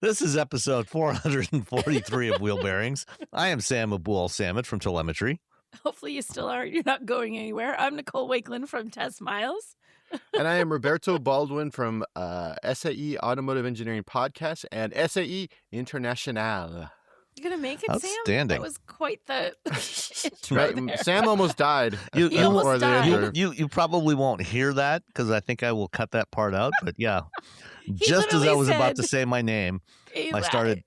This is episode 443 of Wheel Bearings. I am Sam Abul-Samad from Telemetry. Hopefully you still are. You're not going anywhere. I'm Nicole Wakeland from Test Miles. And I am Roberto Baldwin from SAE Automotive Engineering Podcast and SAE International. You're going to make it, Outstanding. Sam? That was quite the Right? Sam almost died. He almost died. You probably won't hear that because I think I will cut that part out. But yeah, just as I literally was about to said- say my name, I started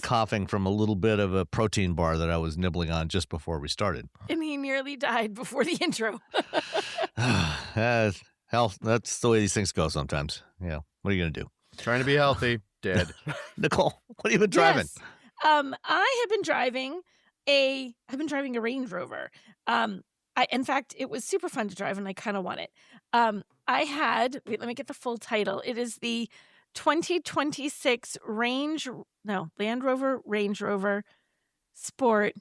coughing from a little bit of a protein bar that I was nibbling on just before we started. And he nearly died before the intro. Hell, that's the way these things go sometimes. Yeah. What are you going to do? Trying to be healthy. Dead. Nicole, what have you been driving? Yes. I have been driving a Range Rover. In fact, it was super fun to drive and I kind of want it. Let me get the full title. It is the 2026 Land Rover Range Rover Sport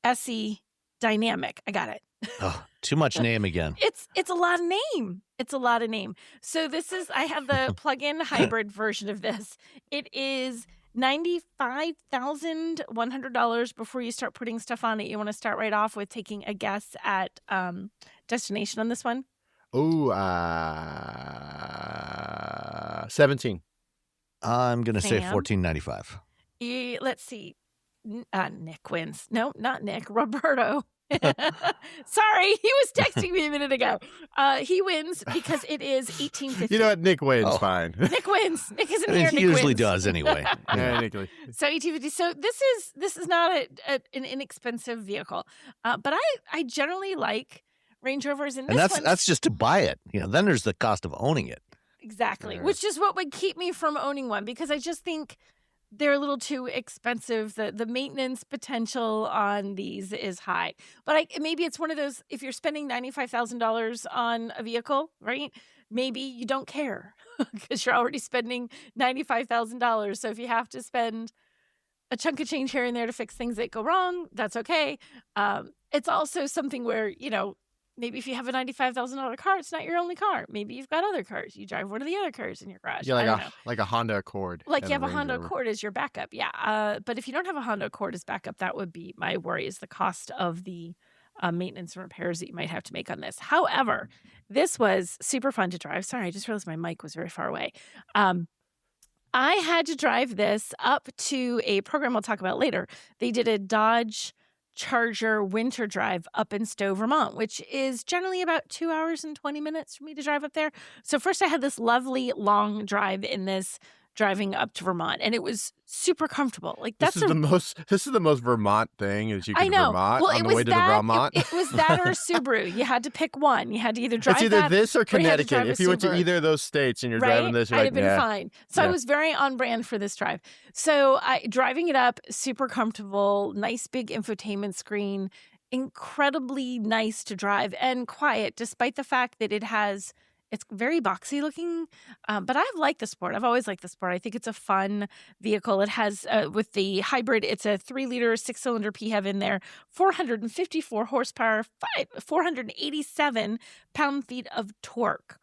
SE Dynamic. I got it. Oh, too much name again. It's a lot of name. It's a lot of name. So I have the plug-in hybrid version of this. It is $95,100 before you start putting stuff on it. You want to start right off with taking a guess at destination on this one? Oh, 17. I'm going to say Sam? $14.95. Let's see. Nick wins. No, not Nick. Roberto. Sorry, he was texting me a minute ago. He wins because it is $18.50. You know what? Nick wins. Fine. Nick wins. Nick isn't I mean, here. he Nick usually wins. does anyway. Yeah, Nick. So $18.50. So this is not an inexpensive vehicle, but I generally like Range Rovers, and that's just to buy it. Then there's the cost of owning it. Exactly, Yeah. which is what would keep me from owning one because I just think they're a little too expensive. The maintenance potential on these is high. But maybe it's one of those, if you're spending $95,000 on a vehicle, right? Maybe you don't care because you're already spending $95,000. So if you have to spend a chunk of change here and there to fix things that go wrong, that's okay. It's also something where, maybe if you have a $95,000 car, it's not your only car. Maybe you've got other cars. You drive one of the other cars in your garage. Yeah, like a Honda Accord. Like and you have a Range Honda Rover. Accord as your backup, yeah. But if you don't have a Honda Accord as backup, that would be my worry, is the cost of the maintenance and repairs that you might have to make on this. However, this was super fun to drive. Sorry, I just realized my mic was very far away. I had to drive this up to a program I'll talk about later. They did a Dodge Charger winter drive up in Stowe, Vermont, which is generally about 2 hours and 20 minutes for me to drive up there. So first I had this lovely long drive in this driving up to Vermont, and it was super comfortable. Like This is the most Vermont thing is you can I know. Vermont Well, on it the was way to that, the Vermont. It was that or Subaru. You had to pick one. You had to either drive It's either that this or you had to Connecticut. drive a If you went to Subaru. either of those states and you're Right? driving this, you're I'd like, have been yeah. fine. So I Yeah. was very on brand for this drive. So driving it up, super comfortable, nice big infotainment screen, incredibly nice to drive and quiet, despite the fact that it's very boxy looking. But I've liked the Sport. I've always liked the Sport. I think it's a fun vehicle. It has, with the hybrid, it's a 3-liter, 6-cylinder PHEV in there, 454 horsepower, 487 pound-feet of torque.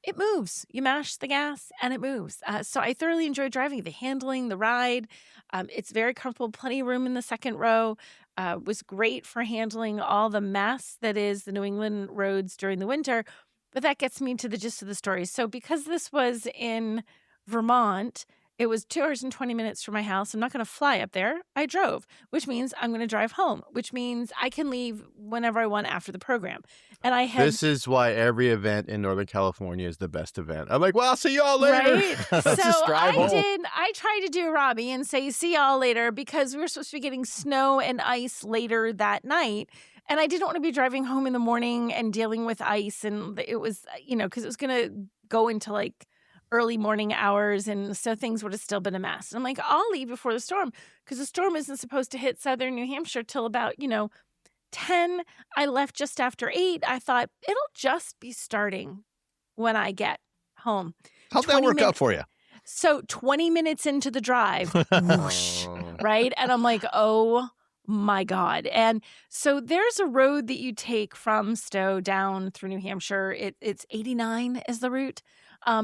It moves. You mash the gas and it moves. So I thoroughly enjoyed driving the handling, the ride. It's very comfortable, plenty of room in the second row. Was great for handling all the mess that is the New England roads during the winter. But that gets me to the gist of the story. So because this was in Vermont, it was 2 hours and 20 minutes from my house. I'm not going to fly up there. I drove, which means I'm going to drive home, which means I can leave whenever I want after the program. And I had This is why every event in Northern California is the best event. I'm like, well, I'll see y'all later. Right? Let's So just drive home. I tried to do Robbie and say, see y'all later, because we were supposed to be getting snow and ice later that night. And I didn't want to be driving home in the morning and dealing with ice. And it was, because it was going to go into like early morning hours. And so things would have still been a mess. And I'm like, I'll leave before the storm, because the storm isn't supposed to hit southern New Hampshire till about, 10. I left just after 8. I thought it'll just be starting when I get home. How'd that work out for you? So 20 minutes into the drive, whoosh, right? And I'm like, oh my God. And so there's a road that you take from Stowe down through New Hampshire. It's 89 is the route.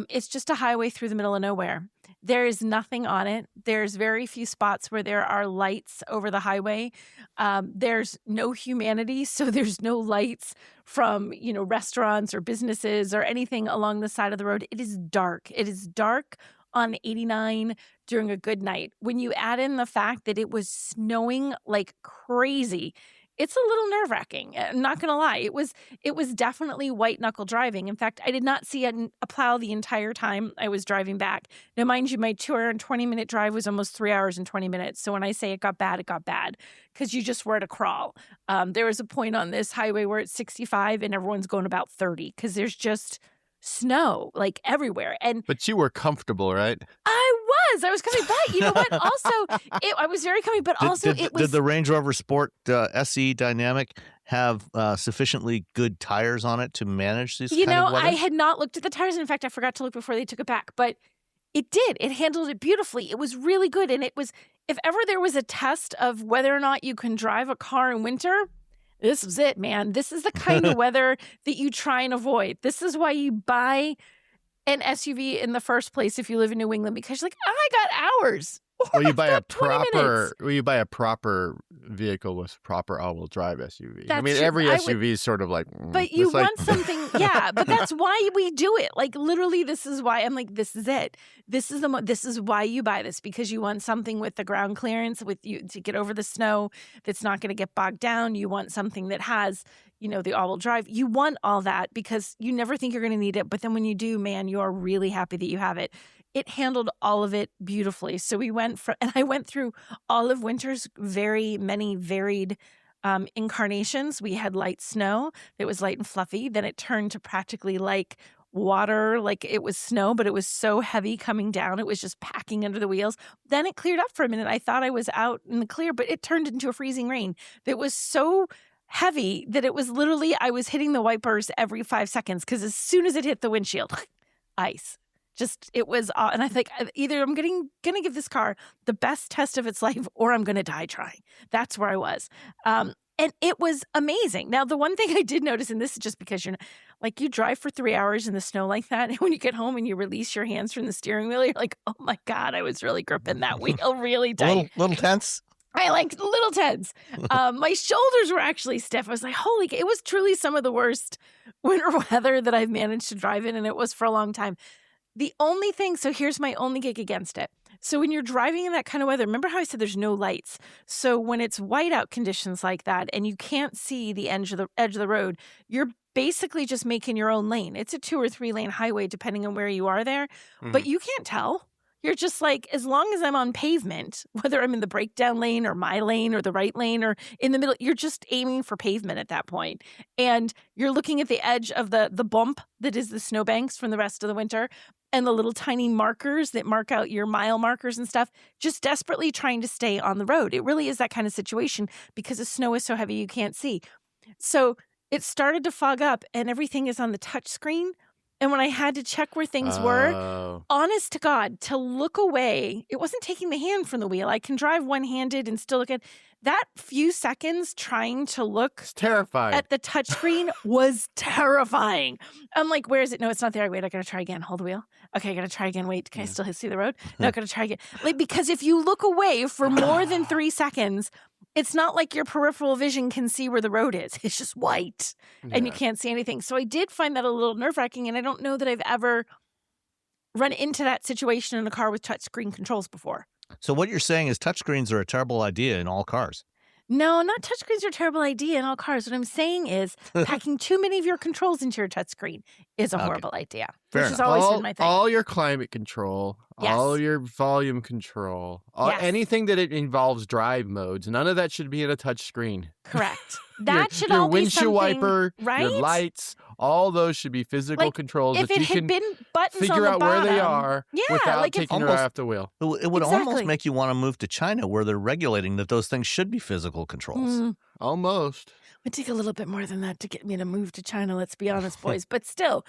It's just a highway through the middle of nowhere. There is nothing on it. There's very few spots where there are lights over the highway. There's no humanity, so there's no lights from, restaurants or businesses or anything along the side of the road. It is dark. It is dark on 89 during a good night. When you add in the fact that it was snowing like crazy, it's a little nerve-wracking. I'm not going to lie. It was definitely white-knuckle driving. In fact, I did not see a plow the entire time I was driving back. Now, mind you, my 220-minute drive was almost 3 hours and 20 minutes. So when I say it got bad because you just were at a crawl. There was a point on this highway where it's 65 and everyone's going about 30 because there's just snow like everywhere. But you were comfortable, right? I was coming, but you know what? Also, I was very coming, but did the Range Rover Sport SE Dynamic have sufficiently good tires on it to manage these kind of weather? I had not looked at the tires. In fact, I forgot to look before they took it back, but it did. It handled it beautifully. It was really good. And it was, if ever there was a test of whether or not you can drive a car in winter, this was it, man. This is the kind of weather that you try and avoid. This is why you buy an SUV in the first place if you live in New England, because you're like, I got hours. Well, you buy a proper vehicle with proper all-wheel drive SUV. Every SUV is sort of like. But you want something, yeah. But that's why we do it. Like literally, this is why I'm like, this is it. This is why you buy this, because you want something with the ground clearance with you to get over the snow that's not going to get bogged down. You want something that has, the all-wheel drive. You want all that because you never think you're going to need it, but then when you do, man, you are really happy that you have it. It handled all of it beautifully. So I went through all of winter's very many varied incarnations. We had light snow that was light and fluffy. Then it turned to practically like water, like it was snow, but it was so heavy coming down. It was just packing under the wheels. Then it cleared up for a minute. I thought I was out in the clear, but it turned into a freezing rain that was so heavy that it was literally, I was hitting the wipers every 5 seconds because as soon as it hit the windshield, ice. Just, it was, and I think either I'm going to give this car the best test of its life or I'm going to die trying. That's where I was. And it was amazing. Now, the one thing I did notice, and this is just because you drive for 3 hours in the snow like that, and when you get home and you release your hands from the steering wheel, you're like, oh my God, I was really gripping that wheel really tight. Little tense? I like little tense. My shoulders were actually stiff. I was like, it was truly some of the worst winter weather that I've managed to drive in, and it was for a long time. The only thing, so here's my only gig against it. So when you're driving in that kind of weather, remember how I said there's no lights? So when it's whiteout conditions like that and you can't see the edge of the road, you're basically just making your own lane. It's a 2 or 3 lane highway depending on where you are there, but you can't tell. You're just like, as long as I'm on pavement, whether I'm in the breakdown lane or my lane or the right lane or in the middle, you're just aiming for pavement at that point. And you're looking at the edge of the bump that is the snowbanks from the rest of the winter and the little tiny markers that mark out your mile markers and stuff, just desperately trying to stay on the road. It really is that kind of situation because the snow is so heavy you can't see. So it started to fog up and everything is on the touch screen. And when I had to check where things were, honest to God, to look away, it wasn't taking the hand from the wheel. I can drive one-handed and still look at that few seconds trying to look terrifying at the touchscreen was terrifying. I'm like, where is it? No, it's not there. Wait, I got to try again. Hold the wheel. Okay, I got to try again. Wait, can I still see the road? No, I got to try again. Because if you look away for more than 3 seconds, it's not like your peripheral vision can see where the road is. It's just white and you can't see anything. So I did find that a little nerve-wracking, and I don't know that I've ever run into that situation in a car with touchscreen controls before. So what you're saying is touchscreens are a terrible idea in all cars. No, not touchscreens are a terrible idea in all cars. What I'm saying is packing too many of your controls into your touchscreen is a horrible idea. Fair which enough. has always been my thing. All your climate control, all your volume control, anything that it involves drive modes, none of that should be in a touchscreen. Correct. That should all be something, your windshield wiper, right? your lights, all those should be physical controls if that it you had can been buttons figure on the out bottom, where they are without taking your eye off the wheel. It would almost make you want to move to China where they're regulating that those things should be physical controls. Almost. It would take a little bit more than that to get me to move to China, let's be honest, boys. But still,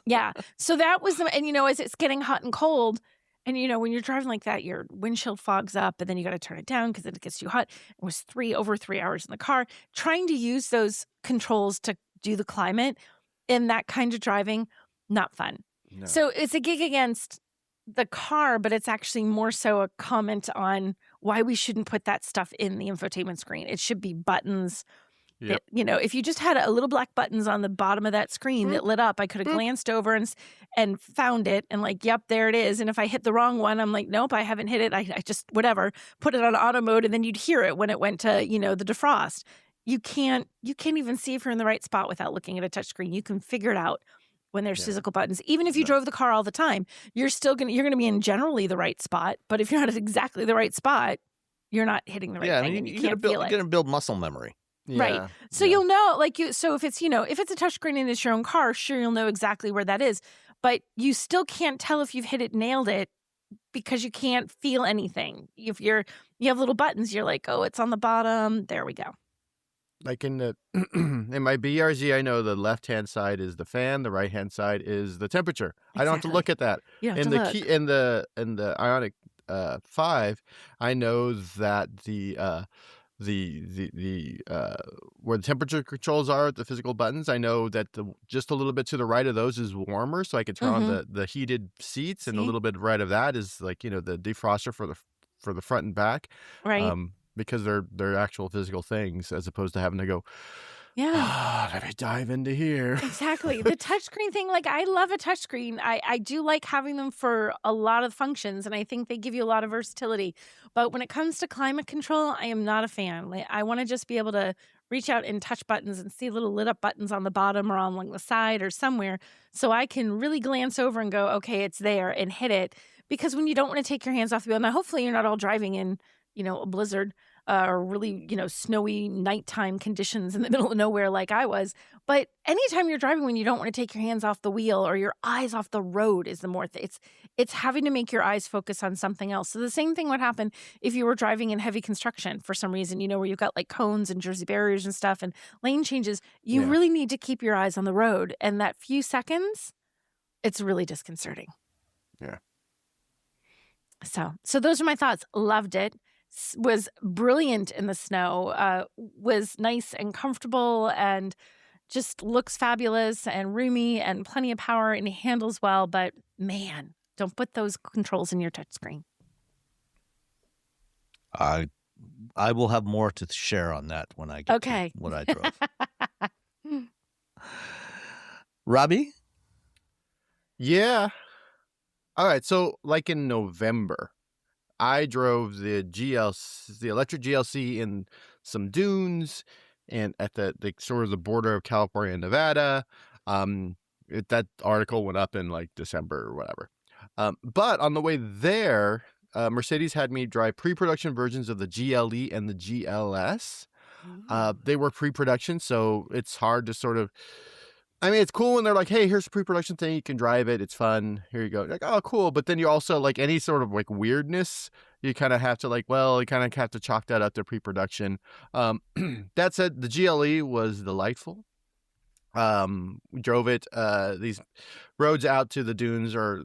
yeah. So that was, and as it's getting hot and cold, and when you're driving like that, your windshield fogs up, and then you got to turn it down because it gets too hot. It was over 3 hours in the car trying to use those controls to do the climate in that kind of driving. Not fun. No. So it's a gig against the car, but it's actually more so a comment on why we shouldn't put that stuff in the infotainment screen. It should be buttons. Yep. That, if you just had a little black buttons on the bottom of that screen that lit up, I could have glanced over and found it and like, yep, there it is. And if I hit the wrong one, I'm like, nope, I haven't hit it. I just, whatever, put it on auto mode, and then you'd hear it when it went to, the defrost. You can't even see if you're in the right spot without looking at a touchscreen. You can figure it out when there's physical buttons. Even if you drove the car all the time, you're gonna be in generally the right spot. But if you're not at exactly the right spot, you're not hitting the right thing, and you can't feel it. You're gonna build muscle memory. Yeah. Right. So you'll know, so if it's, if it's a touchscreen and it's your own car, sure, you'll know exactly where that is. But you still can't tell if you've nailed it, because you can't feel anything. If you have little buttons, you're like, oh, it's on the bottom. There we go. Like in my BRZ, I know the left-hand side is the fan, the right-hand side is the temperature. Exactly. I don't have to look at that. You don't in have the to look. In the Ioniq 5, I know that the where the temperature controls are, the physical buttons, I know that just a little bit to the right of those is warmer, so I can turn on the heated seats, and a little bit right of that is like the defroster for the front and back, Right. because they're actual physical things, as opposed to having to go, let me dive into here. Exactly. The touchscreen thing, I love a touchscreen. I do like having them for a lot of functions, and I think they give you a lot of versatility. But when it comes to climate control, I am not a fan. I want to just be able to reach out and touch buttons and see little lit up buttons on the bottom or on the side or somewhere, so I can really glance over and go, okay, it's there, and hit it. Because when you don't want to take your hands off the wheel, now hopefully you're not all driving in, a blizzard, or really, snowy nighttime conditions in the middle of nowhere like I was. But anytime you're driving when you don't want to take your hands off the wheel or your eyes off the road is the more it's having to make your eyes focus on something else. So the same thing would happen if you were driving in heavy construction for some reason, where you've got cones and Jersey barriers and stuff and lane changes. You really need to keep your eyes on the road. And that few seconds, it's really disconcerting. Yeah. So those are my thoughts. Loved it. Was brilliant in the snow, was nice and comfortable, and just looks fabulous and roomy and plenty of power, and handles well. But man, don't put those controls in your touchscreen. I will have more to share on that when I get to what I drove. Robbie? Yeah. All right. So in November, I drove the electric GLC in some dunes, and at the sort of the border of California and Nevada. That article went up in December or whatever. But on the way there, Mercedes had me drive pre-production versions of the GLE and the GLS. They were pre-production, so it's hard to sort of. I mean, it's cool when they're like, hey, here's a pre-production thing. You can drive it. It's fun. Here you go. Like, oh, cool. But then you also, any sort of, weirdness, you kind of have to, you kind of have to chalk that up to pre-production. That said, the GLE was delightful. We drove it. These roads out to the dunes are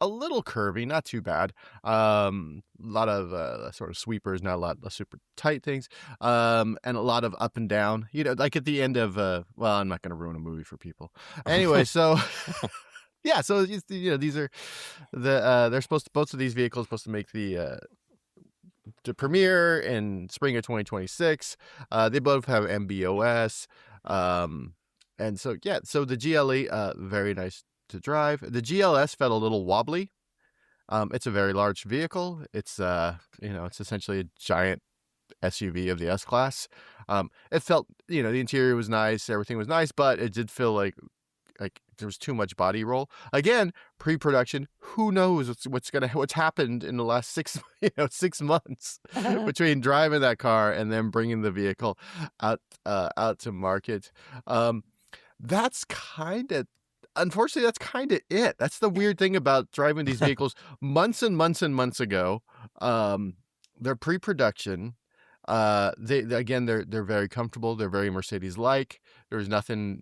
a little curvy, not too bad. A lot of sort of sweepers, not a lot of super tight things. And a lot of up and down. At the end of I'm not going to ruin a movie for people. Anyway, so yeah, so these are they're supposed to, both of these vehicles supposed to make the premiere in spring of 2026. They both have MB.OS. And so so the GLE very nice to drive. The GLS felt a little wobbly. It's a very large vehicle. It's it's essentially a giant SUV of the S class. It felt, the interior was nice, everything was nice, but it did feel like there was too much body roll. Again, pre-production. Who knows what's happened in the last 6 months between driving that car and then bringing the vehicle out to market. Unfortunately, that's kind of it. That's the weird thing about driving these vehicles months and months and months ago. They're pre-production. They're very comfortable. They're very Mercedes-like. There's nothing,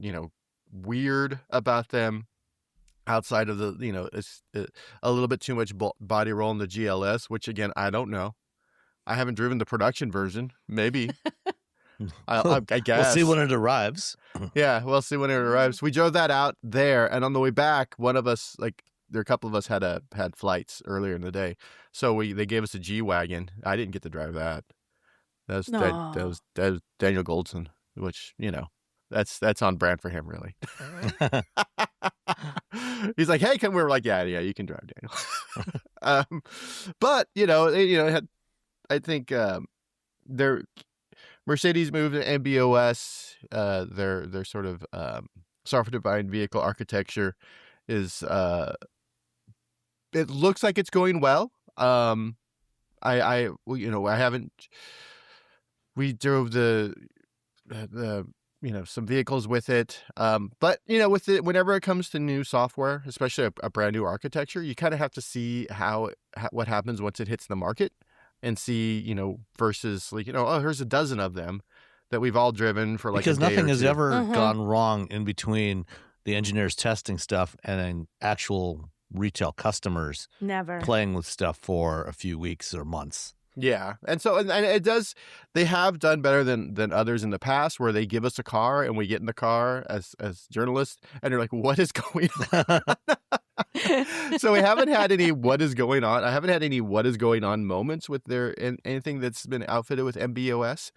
weird about them outside of it's a little bit too much body roll in the GLS, which again, I don't know. I haven't driven the production version. Maybe. I guess. We'll see when it arrives. Yeah, we'll see when it arrives. We drove that out there, and on the way back, one of us a couple of us had flights earlier in the day, so they gave us a G-Wagon. I didn't get to drive that. That was Daniel Goldson, which that's on brand for him, really. He's like, hey, come. We're like, yeah, you can drive, Daniel. But I think their Mercedes moved to MB.OS. Their sort of software-defined vehicle architecture is it looks like it's going well. I haven't. We drove the some vehicles with it, but with it, whenever it comes to new software, especially a brand new architecture, you kind of have to see what happens once it hits the market, and see versus like here's a dozen of them that we've all driven for like because a day nothing or has two. ever gone wrong in between the engineers testing stuff and then actual retail customers Never playing with stuff for a few weeks or months. Yeah. And so, and it does, they have done better than others in the past, where they give us a car and we get in the car as journalists and they're like, what is going on? So we haven't had any what is going on. I haven't had any what is going on moments with anything that's been outfitted with MB.OS.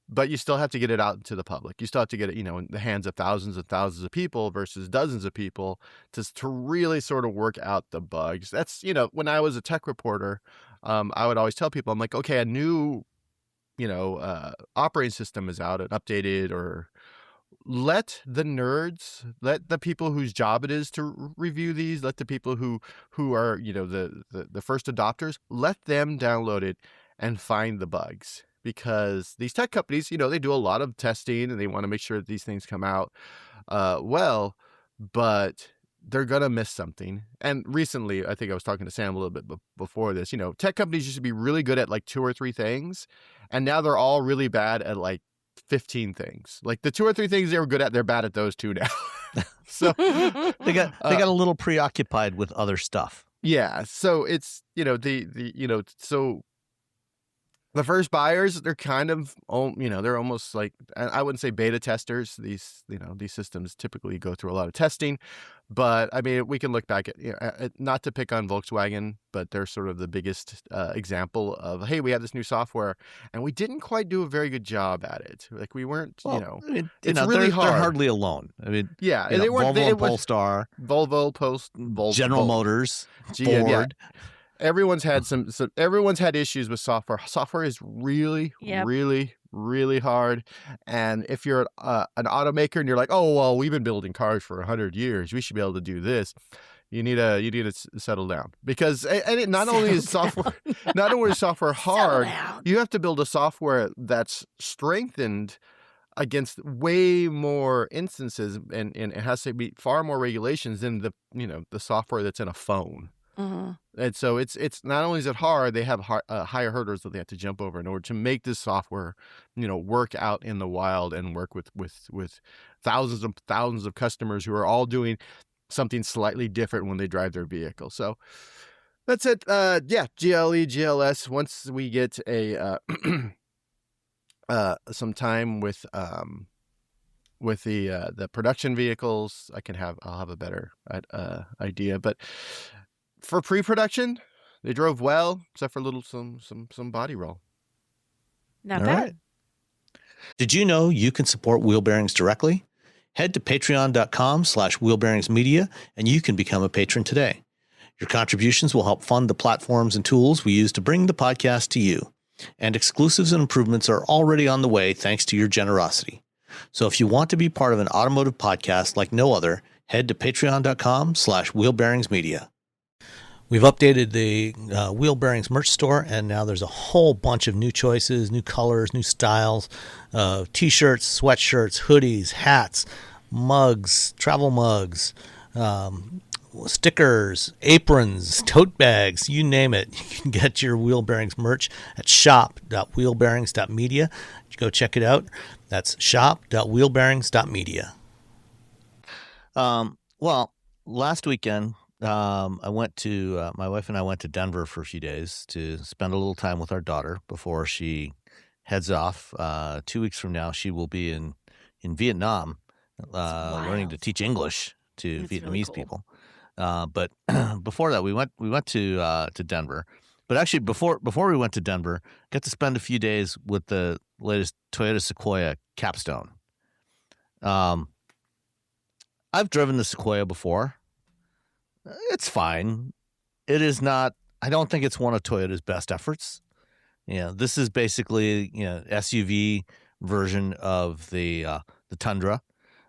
But you still have to get it out to the public. You still have to get it, in the hands of thousands and thousands of people versus dozens of people to really sort of work out the bugs. That's, when I was a tech reporter, I would always tell people, I'm like, okay, a new, operating system is out and updated, or let the nerds, let the people whose job it is to review these, let the people who are, the first adopters, let them download it and find the bugs. Because these tech companies, they do a lot of testing and they want to make sure that these things come out well, but they're going to miss something. And recently, I think I was talking to Sam a little bit before this, tech companies used to be really good at like 2 or 3 things. And now they're all really bad at like 15 things. Like the 2 or 3 things they were good at, they're bad at those 2 now. So they got a little preoccupied with other stuff. Yeah. So it's, so the first buyers, they're kind of, they're almost like, I wouldn't say beta testers. These systems typically go through a lot of testing. But I mean, we can look back at, not to pick on Volkswagen, but they're sort of the biggest example of, hey, we have this new software and we didn't quite do a very good job at it. Like we weren't, it's really hard. They're hardly alone. I mean, yeah, and they weren't. Volvo and Polestar, Volvo, General Motors, Ford. Yeah. Everyone's had issues with software. Software is really, really, really hard. And if you're an automaker and you're like, oh well, we've been building cars for 100 years, we should be able to do this. You need to settle down, because not only is software hard, you have to build a software that's strengthened against way more instances, and it has to meet far more regulations than the software that's in a phone. Mm-hmm. And so it's not only is it hard, they have higher hurdles that they have to jump over in order to make this software, work out in the wild and work with thousands and thousands of customers who are all doing something slightly different when they drive their vehicle. So that's it. GLE, GLS. Once we get a some time with the production vehicles, I'll have a better idea. But for pre-production, they drove well, except for some body roll. Not bad. Right. Did you know you can support Wheel Bearings directly? Head to patreon.com/wheelbearingsmedia and you can become a patron today. Your contributions will help fund the platforms and tools we use to bring the podcast to you. And exclusives and improvements are already on the way thanks to your generosity. So if you want to be part of an automotive podcast like no other, head to patreon.com/wheelbearingsmedia. We've updated the Wheel Bearings merch store, and now there's a whole bunch of new choices, new colors, new styles, T-shirts, sweatshirts, hoodies, hats, mugs, travel mugs, stickers, aprons, tote bags, you name it. You can get your Wheel Bearings merch at shop.wheelbearings.media. Go check it out. That's shop.wheelbearings.media. Well, last weekend, my wife and I went to Denver for a few days to spend a little time with our daughter before she heads off. 2 weeks from now, she will be in Vietnam, learning to teach English to Vietnamese people. But before that, we went to Denver. But actually, before we went to Denver, got to spend a few days with the latest Toyota Sequoia capstone. I've driven the Sequoia before. It's fine. It is not. I don't think it's one of Toyota's best efforts. This is basically SUV version of the Tundra,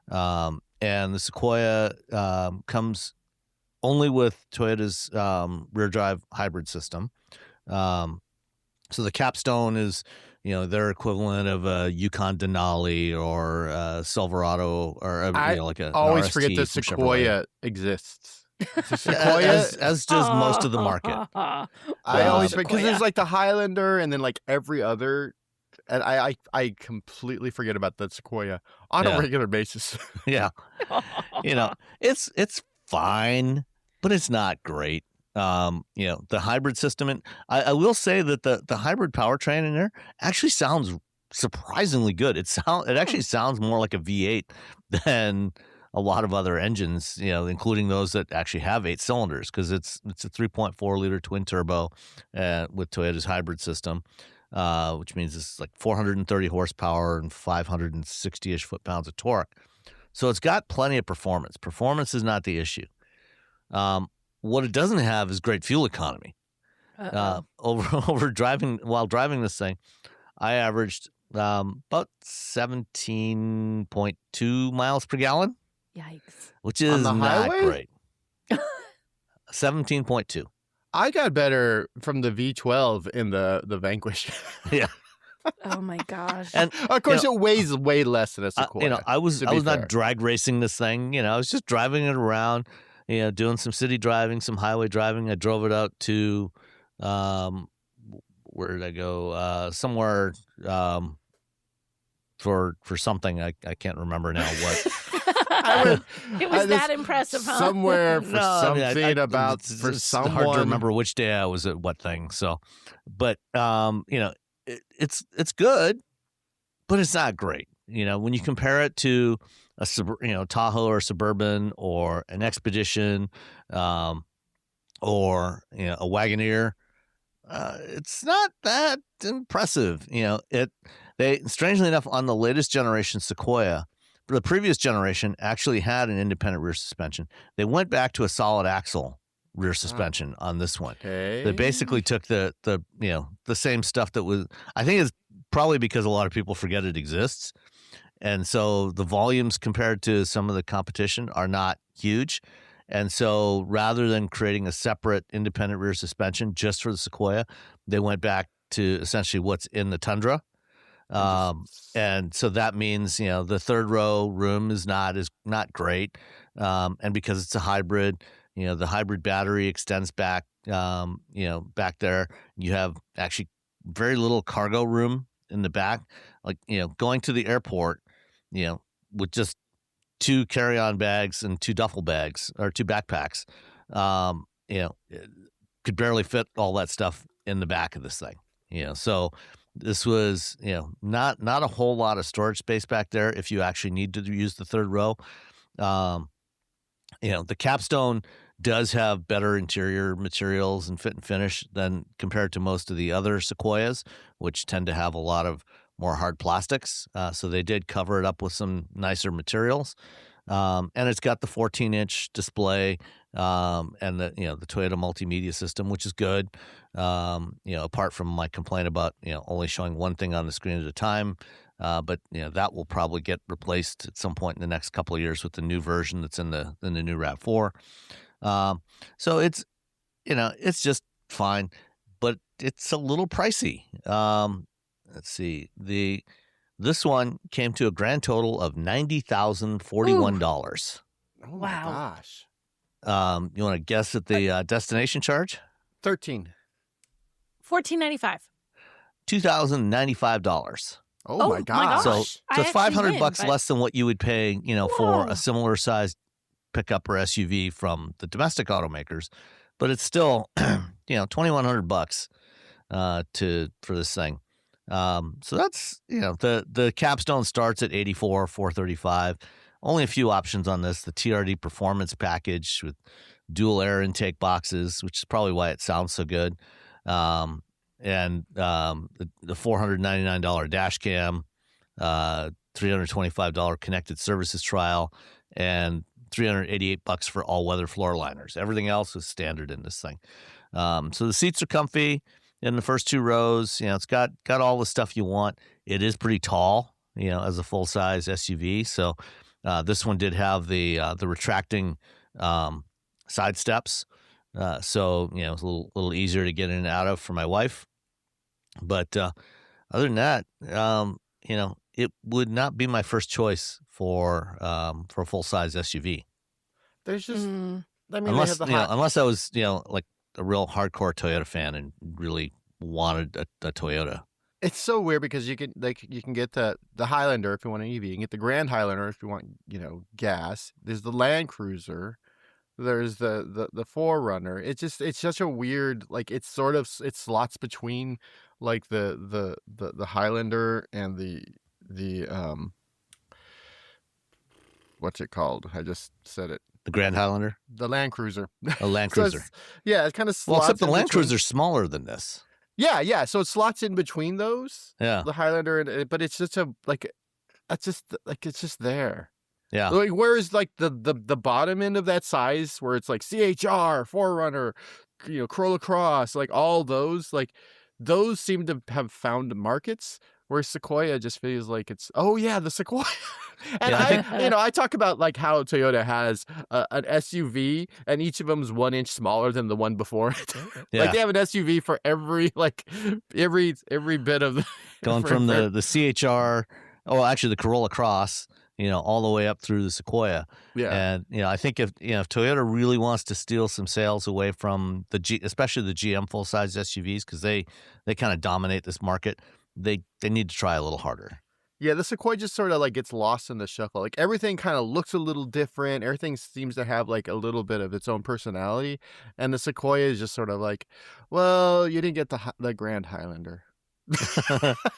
and the Sequoia comes only with Toyota's rear drive hybrid system. So the capstone is their equivalent of a Yukon Denali or a Silverado or like a always RST forget the from Sequoia Chevrolet. exists. The Sequoia, as does most of the market. I always forget because there's like the Highlander and then like every other, and I completely forget about the Sequoia on a regular basis. Yeah, it's fine, but it's not great. The hybrid system, and I will say that the hybrid powertrain in there actually sounds surprisingly good. It actually sounds more like a V8 than a lot of other engines, including those that actually have 8 cylinders, because it's a 3.4 liter twin turbo with Toyota's hybrid system, which means it's like 430 horsepower and 560-ish foot-pounds of torque. So it's got plenty of performance. Performance is not the issue. What it doesn't have is great fuel economy. While driving this thing, I averaged about 17.2 miles per gallon. Yikes! Which is not highway? Great. 17.2. I got better from the V12 in the Vanquish. Yeah. Oh my gosh! And of course, it weighs way less than a Sequoia. I was not drag racing this thing. I was just driving it around. Doing some city driving, some highway driving. I drove it out to, where did I go? Somewhere for something. I can't remember now what. It was that impressive, huh? Somewhere for something about for someone. Hard to remember which day I was at what thing. So, but it's good, but it's not great. When you compare it to a Tahoe or Suburban or an Expedition, or a Wagoneer, it's not that impressive. They strangely enough on the latest generation Sequoia, the previous generation actually had an independent rear suspension. They went back to a solid axle rear suspension on this one. Okay. They basically took the same stuff that was. I think it's probably because a lot of people forget it exists. And so the volumes compared to some of the competition are not huge. And so rather than creating a separate independent rear suspension just for the Sequoia, they went back to essentially what's in the Tundra. And so that means, the third row room is not great. And because it's a hybrid, the hybrid battery extends back, back there. You have actually very little cargo room in the back. Like, going to the airport, with just 2 carry-on bags and 2 duffel bags or 2 backpacks, could barely fit all that stuff in the back of this thing. So this was, not a whole lot of storage space back there if you actually need to use the third row. The capstone does have better interior materials and fit and finish than compared to most of the other Sequoias, which tend to have a lot of more hard plastics. So they did cover it up with some nicer materials. And it's got the 14-inch display, and the Toyota multimedia system, which is good. Apart from my complaint about, only showing one thing on the screen at a time. But that will probably get replaced at some point in the next couple of years with the new version that's in the new RAV4. So it's just fine, but it's a little pricey. Let's see. This one came to a grand total of $90,041. Oh my gosh. You want to guess at the destination charge? 13. $1,495. $2,095. Oh my gosh. So it's $500 less than what you would pay, for a similar sized pickup or SUV from the domestic automakers, but it's still, $2,100 for this thing. So that's, the capstone starts at $84,435. Only a few options on this. The TRD performance package with dual air intake boxes, which is probably why it sounds so good. And the $499 dash cam, $325 connected services trial, and $388 for all-weather floor liners. Everything else is standard in this thing. So the seats are comfy in the first 2 rows. It's got all the stuff you want. It is pretty tall, as a full-size SUV. So this one did have the retracting side steps. So it's a little easier to get in and out of for my wife. But other than that, it would not be my first choice for a full-size SUV. There's just, I mean, unless they have unless I was like a real hardcore Toyota fan and really wanted a Toyota. It's so weird because you can get the Highlander if you want an EV. You can get the Grand Highlander if you want gas. There's the Land Cruiser. There's the 4Runner. It's such a weird, like, it slots between like the Highlander and the what's it called? I just said it. The Grand Highlander? The Land Cruiser. A Land Cruiser. It kind of slots. Well, except the Land between... Cruiser's smaller than this. Yeah. So it slots in between those. Yeah. The Highlander, but it's just it's just there. Yeah. Like, whereas like the bottom end of that size, where it's like CHR, 4Runner, Corolla Cross, like all those, like those seem to have found markets. Where Sequoia just feels like it's, the Sequoia. And I talk about like how Toyota has an SUV and each of them is 1 inch smaller than the one before it. Yeah. Like they have an SUV for every bit of the going from the CHR, actually the Corolla Cross, all the way up through the Sequoia. Yeah. And, I think if Toyota really wants to steal some sales away from especially the GM full-size SUVs, because they kind of dominate this market, they need to try a little harder. Yeah, the Sequoia just sort of like gets lost in the shuffle. Like everything kind of looks a little different. Everything seems to have like a little bit of its own personality. And the Sequoia is just sort of like, well, you didn't get the Grand Highlander. That's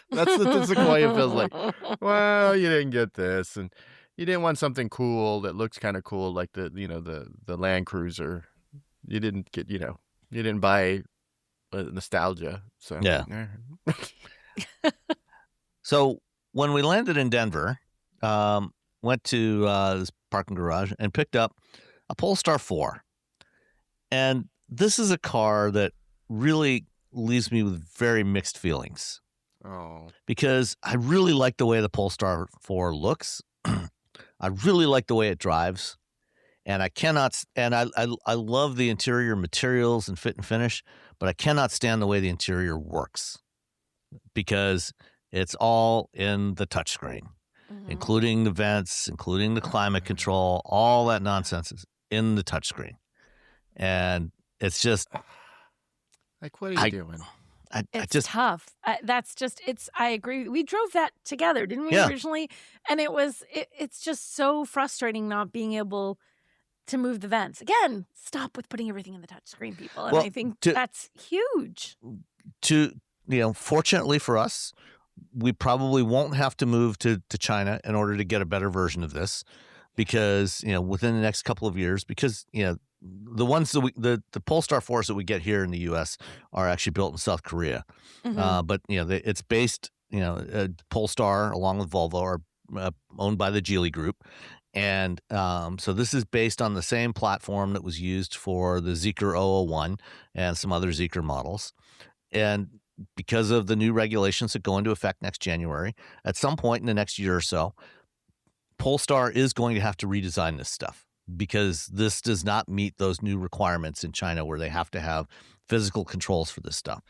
what the Sequoia feels like. Well, you didn't get this, and you didn't want something cool that looks kind of cool, like the Land Cruiser. You didn't get, you didn't buy nostalgia. So yeah. So when we landed in Denver, went to this parking garage and picked up a Polestar 4, and this is a car that really leaves me with very mixed feelings. Oh, because I really like the way the Polestar 4 looks. I really like the way it drives, and I love the interior materials and fit and finish, but I cannot stand the way the interior works because it's all in the touchscreen, including the vents, including the climate control, all that nonsense is in the touchscreen, and it's just. Like, what are you doing? It's tough. I agree. We drove that together, didn't we, originally? And it's just so frustrating not being able to move the vents. Again, stop with putting everything in the touchscreen, people. And I think that's huge. Fortunately for us, we probably won't have to move to China in order to get a better version of this because, within the next couple of years, because, the ones that the Polestar 4s that we get here in the U.S. are actually built in South Korea, but it's based Polestar along with Volvo are owned by the Geely Group, and so this is based on the same platform that was used for the Zeekr 001 and some other Zeekr models, and because of the new regulations that go into effect next January, at some point in the next year or so, Polestar is going to have to redesign this stuff, because this does not meet those new requirements in China where they have to have physical controls for this stuff.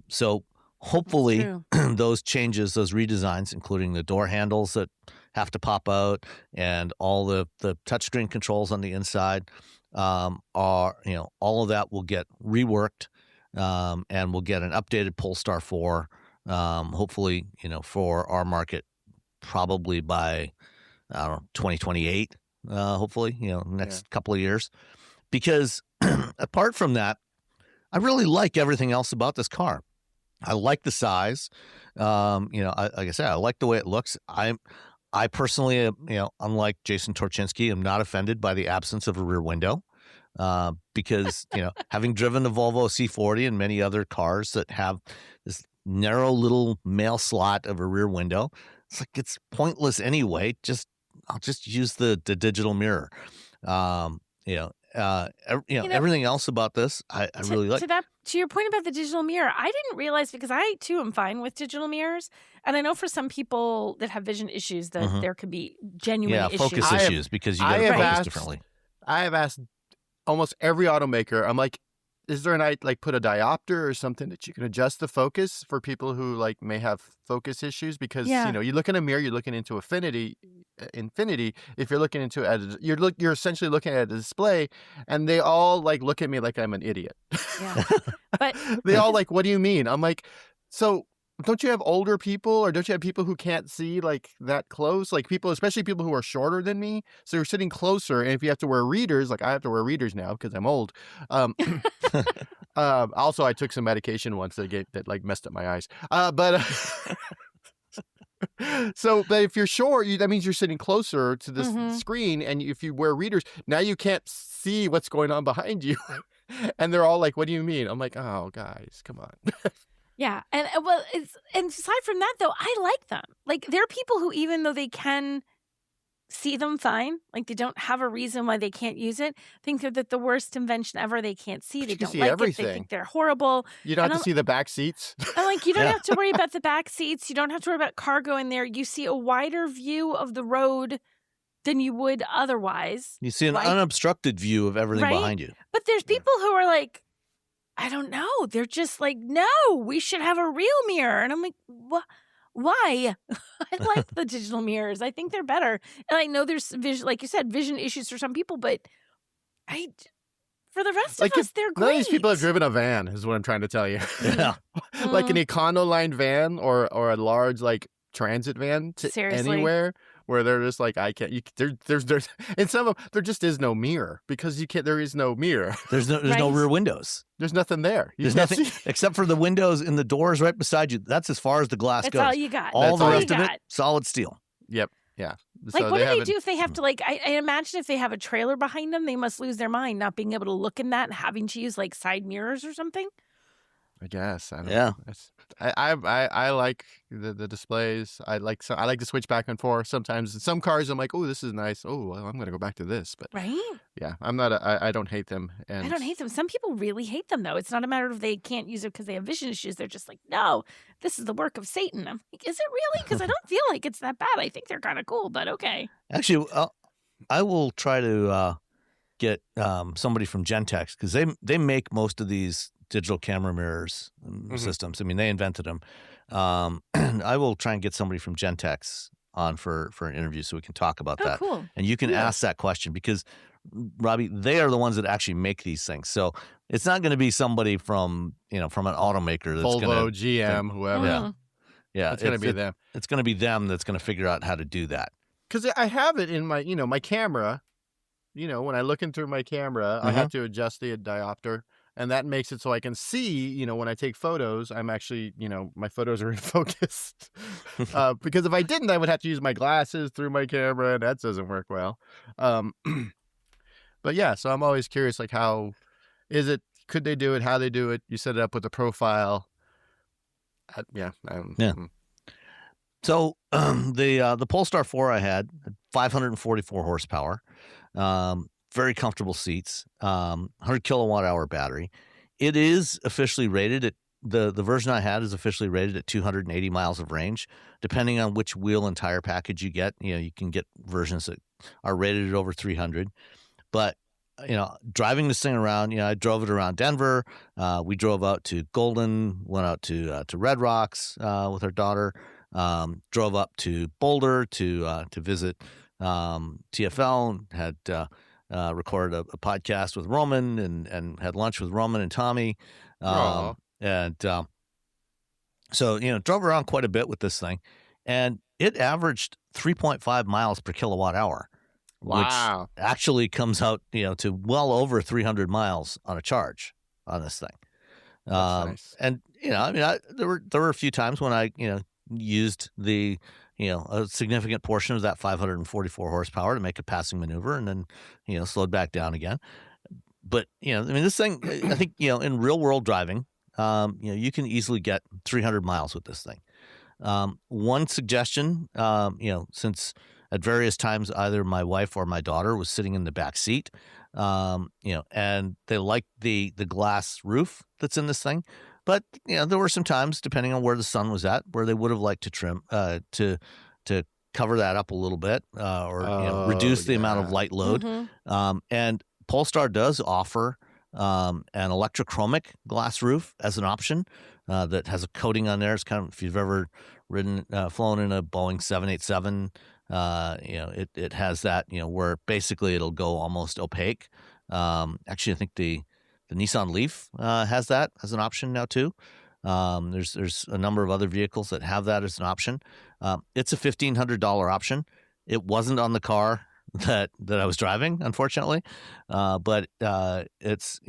So hopefully those changes, those redesigns, including the door handles that have to pop out and all the touchscreen controls on the inside, all of that will get reworked, and we'll get an updated Polestar 4, hopefully, for our market, probably by, 2028. Hopefully, next couple of years, because apart from that, I really like everything else about this car. I like the size. Like I said, I like the way it looks. I personally, unlike Jason Torchinsky, am not offended by the absence of a rear window. because, having driven the Volvo C40 and many other cars that have this narrow little male slot of a rear window, it's like it's pointless anyway. I'll just use the digital mirror. Everything else about this, I really like. To your point about the digital mirror, I didn't realize, because I too am fine with digital mirrors, and I know for some people that have vision issues that there could be genuine issues. Focus issues, because you got to focus differently. I have asked almost every automaker. I'm like, is there put a diopter or something that you can adjust the focus for people who may have focus issues? Because you look in a mirror, you're looking into infinity. If you're looking into you're essentially looking at a display, and they all look at me like I'm an idiot. Yeah, but they all what do you mean? I'm like, so don't you have older people, or don't you have people who can't see that close? Especially people who are shorter than me. So you're sitting closer, and if you have to wear readers, I have to wear readers now because I'm old. Also, I took some medication once that messed up my eyes. But if you're short, that means you're sitting closer to this screen, and if you wear readers, now you can't see what's going on behind you. And they're all like, "What do you mean?" I'm like, "Oh, guys, come on." Yeah, and aside from that, though, I like them. There are people who, even though they can see them fine, they don't have a reason why they can't use it, think that the worst invention ever. They can't see. They don't like everything. It. They think they're horrible. You don't have to see the back seats. And you don't have to worry about the back seats. You don't have to worry about cargo in there. You see a wider view of the road than you would otherwise. You see an unobstructed view of everything behind you. But there's people who are I don't know. They're just no, we should have a real mirror. And I'm like, what? Why? I like the digital mirrors. I think they're better. And I know there's vision, like you said, vision issues for some people, but for the rest of us, they're great. None of these people have driven a van, is what I'm trying to tell you. Yeah. An Econoline van or a large transit van to anywhere, where they're just I can't. There's in some of them there just is no mirror, because you can't. There is no mirror. There's no rear windows. There's nothing there. There's nothing except for the windows in the doors right beside you. That's as far as the glass goes. That's all you got. All the rest of it, solid steel. Yep. Yeah. So what do they do if they have to I imagine if they have a trailer behind them, they must lose their mind not being able to look in that and having to use side mirrors or something. I guess. I don't know. I like the displays. I like to switch back and forth. Sometimes in some cars I'm like, oh, this is nice. Oh, well, I'm gonna go back to this. But yeah, I'm not. I don't hate them. And I don't hate them. Some people really hate them, though. It's not a matter of they can't use it because they have vision issues. They're just no, this is the work of Satan. I'm like, is it really? Because I don't feel like it's that bad. I think they're kind of cool, but okay. Actually, I will try to get somebody from Gentex, because they make most of these digital camera mirrors systems. I mean, they invented them. I will try and get somebody from Gentex on for an interview so we can talk about that. Cool. And you can ask that question, because, Robbie, they are the ones that actually make these things. So it's not going to be somebody from an automaker that's Volvo, GM, whoever. Yeah. It's going to be them. It's going to be them that's going to figure out how to do that. Because I have it in my, my camera. When I look in through my camera, I have to adjust the diopter. And that makes it so I can see, when I take photos, I'm actually, my photos are in focus. Because if I didn't, I would have to use my glasses through my camera, and that doesn't work well. But yeah, so I'm always curious, how is it? Could they do it? How they do it? You set it up with a profile. So the Polestar 4 I had 544 horsepower. Very comfortable seats, 100 kilowatt hour battery. It is officially rated at the version I had is officially rated at 280 miles of range. Depending on which wheel and tire package you get, you can get versions that are rated at over 300. But driving this thing around, I drove it around Denver. We drove out to Golden, went out to Red Rocks with our daughter. Drove up to Boulder to visit TFL. Had recorded a podcast with Roman and had lunch with Roman and Tommy. So, drove around quite a bit with this thing, and it averaged 3.5 miles per kilowatt hour, which actually comes out, to well over 300 miles on a charge on this thing. Nice. And, there were a few times when I, used the, a significant portion of that 544 horsepower to make a passing maneuver, and then, slowed back down again. But I mean, this thing, I think in real world driving, you can easily get 300 miles with this thing. One suggestion, since at various times either my wife or my daughter was sitting in the back seat, and they like the glass roof that's in this thing, but there were some times, depending on where the sun was at, where they would have liked to trim to cover that up a little bit, or reduce the amount of light load. And Polestar does offer an electrochromic glass roof as an option that has a coating on there. It's kind of, if you've ever flown in a Boeing 787, it has that, where basically it'll go almost opaque. Actually, I think the Nissan Leaf has that as an option now too. There's a number of other vehicles that have that as an option. It's a $1,500 option. It wasn't on the car that I was driving, unfortunately, but it's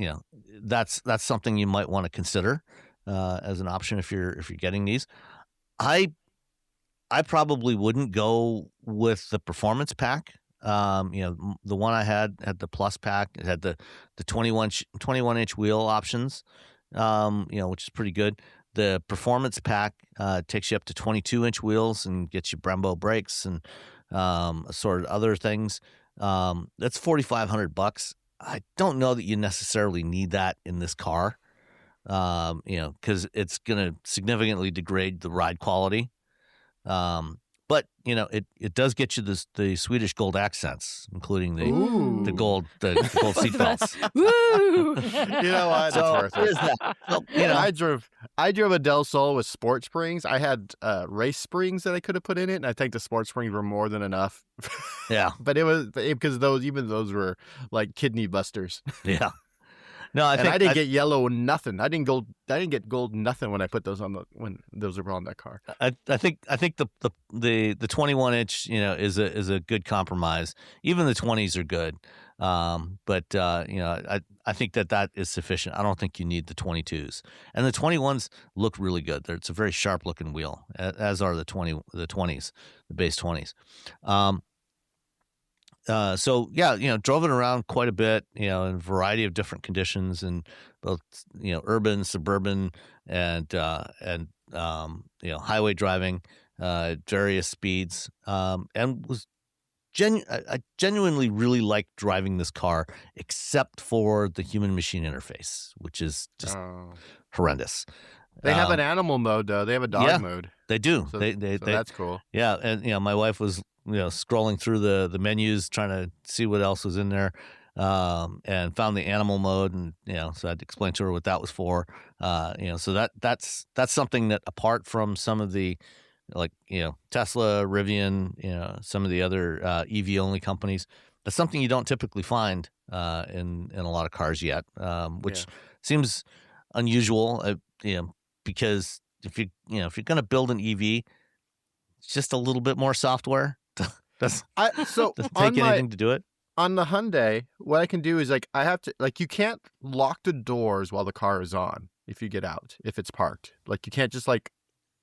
that's something you might want to consider as an option if you're getting these. I probably wouldn't go with the performance pack. The one I had the Plus pack. It had the 21-inch wheel options, which is pretty good. The performance pack takes you up to 22-inch wheels and gets you Brembo brakes and sort of other things. That's $4,500. I don't know that you necessarily need that in this car, because it's going to significantly degrade the ride quality. But it does get you the Swedish gold accents, including the gold seat belts. Woo! You know what? That's worth it. That. So, I drove a Del Sol with sport springs. I had race springs that I could have put in it, and I think the sport springs were more than enough. Yeah, but it was because those were like kidney busters. Yeah. No, I didn't get yellow nothing. I didn't get gold nothing when I put those when those were on that car. I think the 21-inch is a good compromise. Even the 20s are good, but I think that is sufficient. I don't think you need the 22s, and the 21s look really good. It's a very sharp looking wheel, as are the 20s, the base 20s. So yeah, drove it around quite a bit, in a variety of different conditions, in both, urban, suburban, and highway driving, at various speeds, and was I genuinely really liked driving this car, except for the human machine interface, which is just horrendous. They have an animal mode though. They have a dog mode. They do. So, they that's cool. Yeah, and my wife was scrolling through the menus trying to see what else was in there, and found the animal mode, and so I had to explain to her what that was for. So that's something that, apart from some of the Tesla, Rivian, some of the other EV only companies, that's something you don't typically find in a lot of cars yet, which seems unusual, because if you're going to build an EV, it's just a little bit more software. Doesn't take anything to do it. On the Hyundai, what I can do is I have to you can't lock the doors while the car is on if you get out, if it's parked. You can't just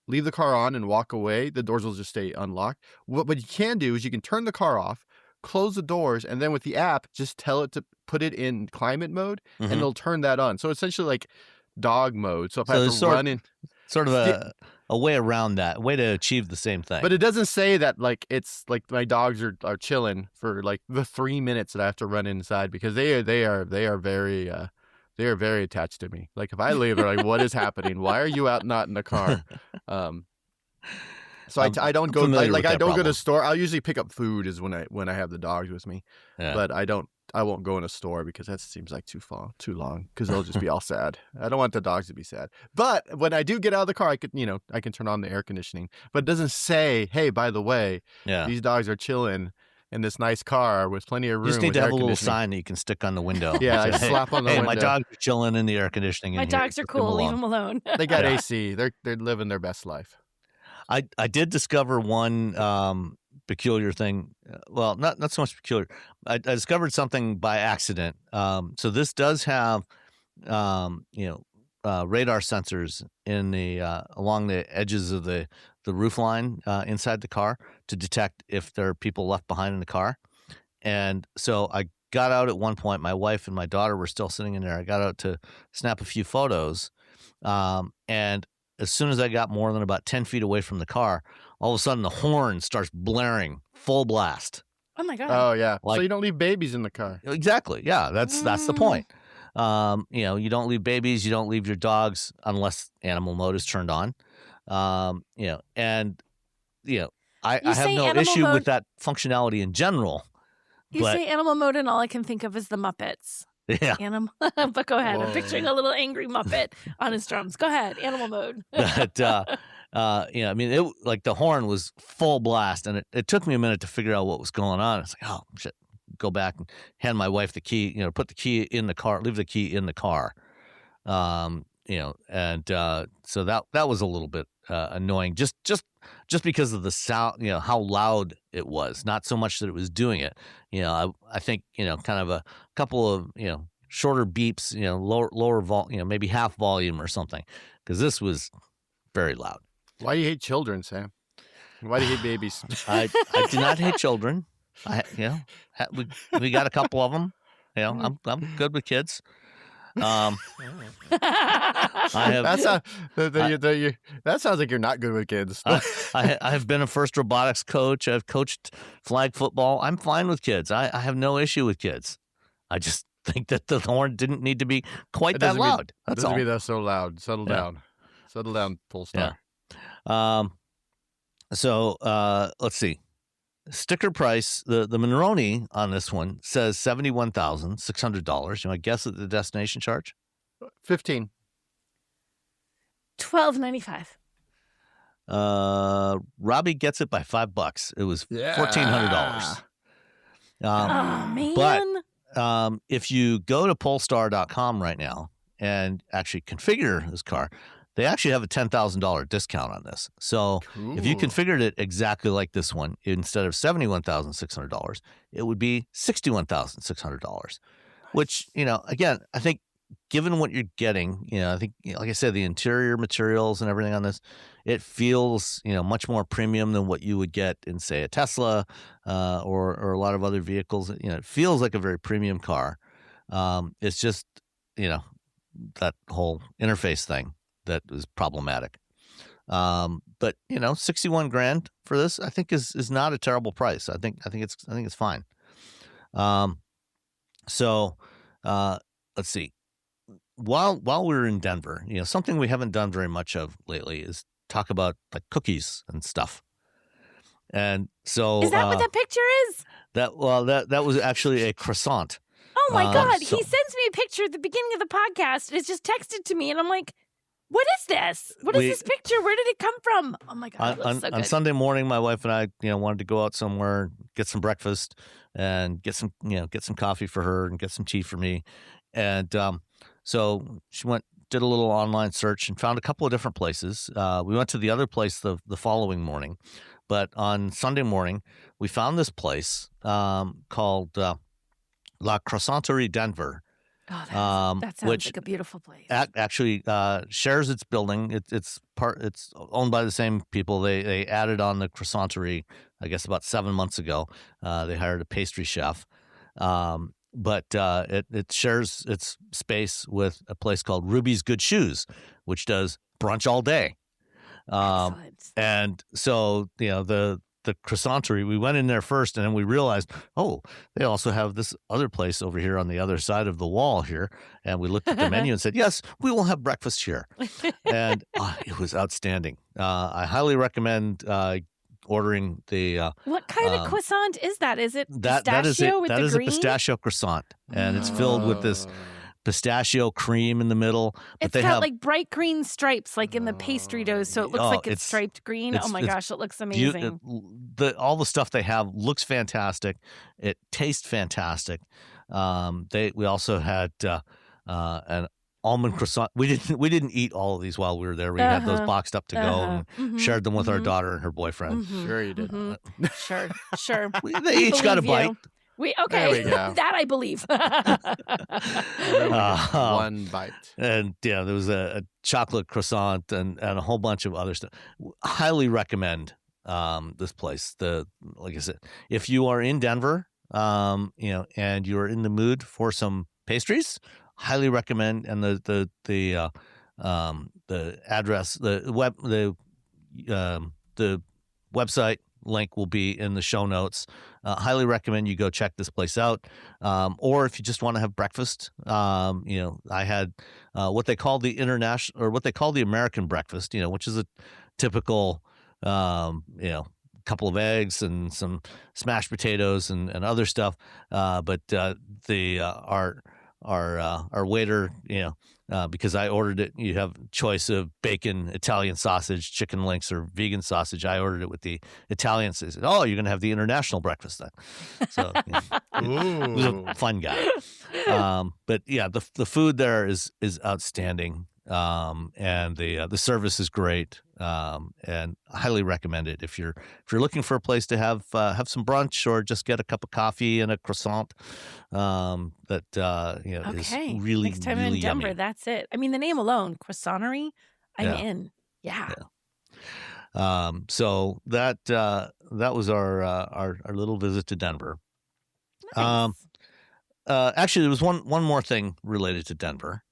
leave the car on and walk away. The doors will just stay unlocked. What you can do is you can turn the car off, close the doors, and then with the app, just tell it to put it in climate mode, and it'll turn that on. So essentially dog mode. So if I have to run in... Sort of a way around that, a way to achieve the same thing. But it doesn't say that it's my dogs are chilling for the 3 minutes that I have to run inside, because they are very attached to me. If I leave, they're what is happening? Why are you out not in the car? So I don't go I don't go to store. I'll usually pick up food is when I have the dogs with me. Yeah. But I won't go in a store, because that seems too long, because they'll just be all sad. I don't want the dogs to be sad. But when I do get out of the car, I can turn on the air conditioning. But it doesn't say, hey, by the way, these dogs are chilling in this nice car with plenty of room. You just need to have a little sign that you can stick on the window. Yeah, I slap on the window. My dogs are chilling in the air conditioning. My dogs are cool. Leave them alone. They got AC. They're living their best life. I did discover one peculiar thing. Well, not so much peculiar. I discovered something by accident. So this does have, radar sensors in the along the edges of the roof line inside the car to detect if there are people left behind in the car. And so I got out at one point. My wife and my daughter were still sitting in there. I got out to snap a few photos. And as soon as I got more than about 10 feet away from the car, all of a sudden the horn starts blaring full blast. Oh my God. Oh yeah. Like- so you don't leave babies in the car. Exactly. Yeah, that's the point. You don't leave babies, you don't leave your dogs unless animal mode is turned on. I have say no animal issue mode- with that functionality in general. You say animal mode, and all I can think of is the Muppets. Yeah. Animal, but go ahead. Whoa. I'm picturing a little angry Muppet on his drums. Go ahead, animal mode. But it like the horn was full blast, and it took me a minute to figure out what was going on. It's like, oh shit, go back and hand my wife the key. Put the key in the car, leave the key in the car. So that was a little bit annoying, just because of the sound, how loud it was. Not so much that it was doing it. I think kind of a couple of shorter beeps, lower volume, maybe half volume or something, because this was very loud. Why do you hate children, Sam? Why do you hate babies? I do not hate children. We got a couple of them. I'm good with kids. I have. That sounds like you're not good with kids. I have been a first robotics coach. I've coached flag football. I'm fine with kids. I have no issue with kids. I just think that the horn didn't need to be quite that loud. That's all. Doesn't mean that's so loud. Settle down. Settle down, Polestar. Yeah. So let's see. Sticker price, the Monroney on this one says $71,600. You want to guess at the destination charge? 15. $12.95. Robbie gets it by $5. It was $1,400. Oh man! But if you go to Polestar.com right now and actually configure this car, they actually have a $10,000 discount on this. So if you configured it exactly like this one, instead of $71,600, it would be $61,600. Which, again, I think given what you're getting, I think, like I said, the interior materials and everything on this, it feels, much more premium than what you would get in, say, a Tesla or a lot of other vehicles. It feels like a very premium car. It's just, that whole interface thing that is problematic. But $61,000 for this, I think is not a terrible price. I think it's fine. So let's see. While we're in Denver, something we haven't done very much of lately is talk about like cookies and stuff. And so is that what that picture is? That was actually a croissant. Oh my God! He sends me a picture at the beginning of the podcast. It's just texted to me, and I'm like, "What is this? What is this picture? Where did it come from?" Oh my God! It looks so good. On Sunday morning, my wife and I, wanted to go out somewhere, get some breakfast, and get some coffee for her and get some tea for me, and so she did a little online search and found a couple of different places. We went to the other place the following morning, but on Sunday morning, we found this place called La Croissanterie Denver. Oh, that sounds like a beautiful place. Actually, shares its building. It's owned by the same people. They added on the croissanterie, I guess, about 7 months ago. They hired a pastry chef, but it shares its space with a place called Ruby's Good Shoes, which does brunch all day. Excellent. And so the croissanterie, we went in there first, and then we realized, they also have this other place over here on the other side of the wall here. And we looked at the menu and said, yes, we will have breakfast here. And it was outstanding. I highly recommend ordering the what kind of croissant is that? Is it pistachio that is the green? a pistachio croissant, and it's filled with this pistachio cream in the middle. But It's got like bright green stripes like in the pastry dough, so it looks like it's striped green. Oh my gosh, it looks amazing. All the stuff they have looks fantastic. It tastes fantastic. We also had an almond croissant. We didn't eat all of these while we were there. We had those boxed up to go and shared them with our daughter and her boyfriend. Sure you did. Sure. They each got a bite. There we go. That I believe. One bite. And there was a chocolate croissant and a whole bunch of other stuff. Highly recommend this place. Like I said, if you are in Denver, and you're in the mood for some pastries, highly recommend. And the address, the website link will be in the show notes. Highly recommend you go check this place out. Or if you just want to have breakfast, I had what they call the international, or what they call the American breakfast, which is a typical, couple of eggs and some smashed potatoes and other stuff. But our waiter, because I ordered it, you have choice of bacon, Italian sausage, chicken links, or vegan sausage. I ordered it with the Italian. So he said, "Oh, you're going to have the international breakfast then." So he was a fun guy. But yeah, the food there is outstanding. And the service is great. And I highly recommend it if you're looking for a place to have some brunch or just get a cup of coffee and a croissant. Is really, next time really in Denver, yummy. that's it. I mean, the name alone, croissantery, I'm in. Yeah. So that was our little visit to Denver. Nice. Actually, there was one more thing related to Denver.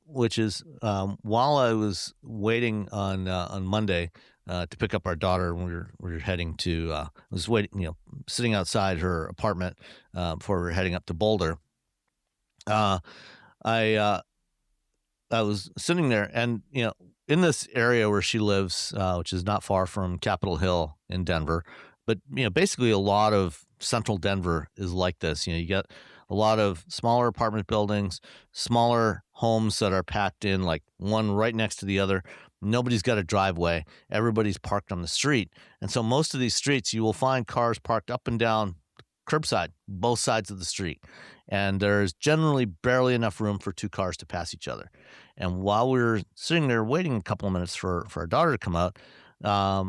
Which is while I was waiting on Monday to pick up our daughter, when we were heading to, I was waiting, sitting outside her apartment before we were heading up to Boulder. I was sitting there, and in this area where she lives, which is not far from Capitol Hill in Denver, but basically a lot of central Denver is like this. You get a lot of smaller apartment buildings, smaller homes that are packed in, like one right next to the other. Nobody's got a driveway. Everybody's parked on the street. And so most of these streets, you will find cars parked up and down curbside, both sides of the street. And there's generally barely enough room for two cars to pass each other. And while we were sitting there waiting a couple of minutes for our daughter to come out, I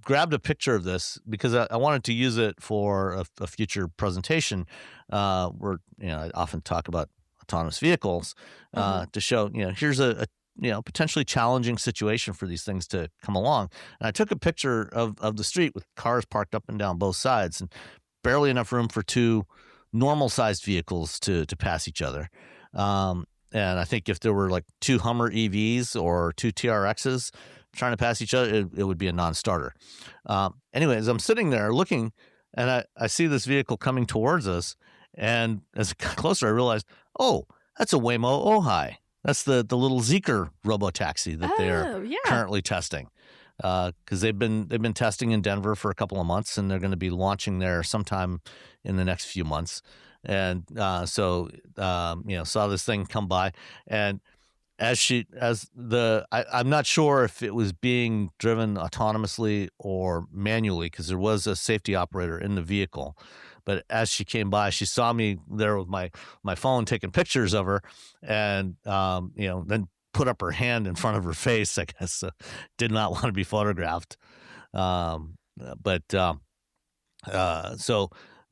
grabbed a picture of this because I wanted to use it for a future presentation where I often talk about autonomous vehicles to show here's a potentially challenging situation for these things to come along. And I took a picture of the street with cars parked up and down both sides and barely enough room for two normal sized vehicles to pass each other. And I think if there were like two Hummer EVs or two TRXs trying to pass each other, it would be a non-starter. Anyways, I'm sitting there looking, and I see this vehicle coming towards us. And as it got closer, I realized, oh, that's a Waymo Ojai. That's the little Zeekr robotaxi that they're currently testing. Because they've been testing in Denver for a couple of months, and they're going to be launching there sometime in the next few months. And saw this thing come by, and I'm not sure if it was being driven autonomously or manually, because there was a safety operator in the vehicle. But as she came by, she saw me there with my phone taking pictures of her, and then put up her hand in front of her face, I guess. Did not want to be photographed. So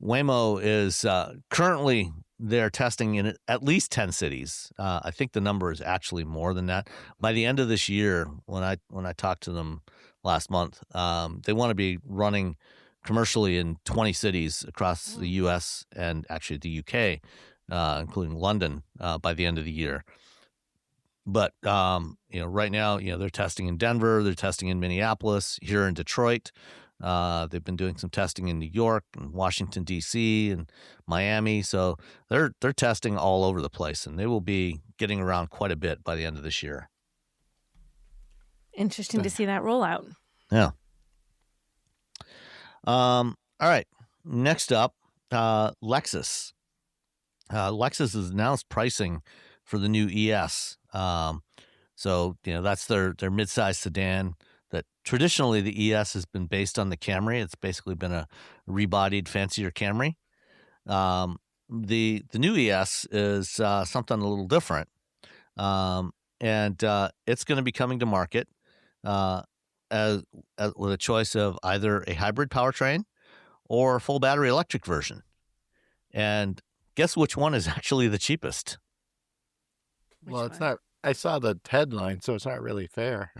Waymo is currently they're testing in at least 10 cities. I think the number is actually more than that. By the end of this year, when I talked to them last month, they want to be running commercially in 20 cities across the U.S. and actually the U.K., including London, by the end of the year. But right now, they're testing in Denver, they're testing in Minneapolis, here in Detroit. They've been doing some testing in New York and Washington, D.C. and Miami. So they're testing all over the place, and they will be getting around quite a bit by the end of this year. Interesting to see that rollout. Yeah. All right. Next up, Lexus. Lexus has announced pricing for the new ES. So that's their midsize sedan. That traditionally the ES has been based on the Camry. It's basically been a rebodied, fancier Camry. The new ES is something a little different, and it's going to be coming to market as with a choice of either a hybrid powertrain or a full battery electric version. And guess which one is actually the cheapest? Well, it's not. I saw the headline, so it's not really fair.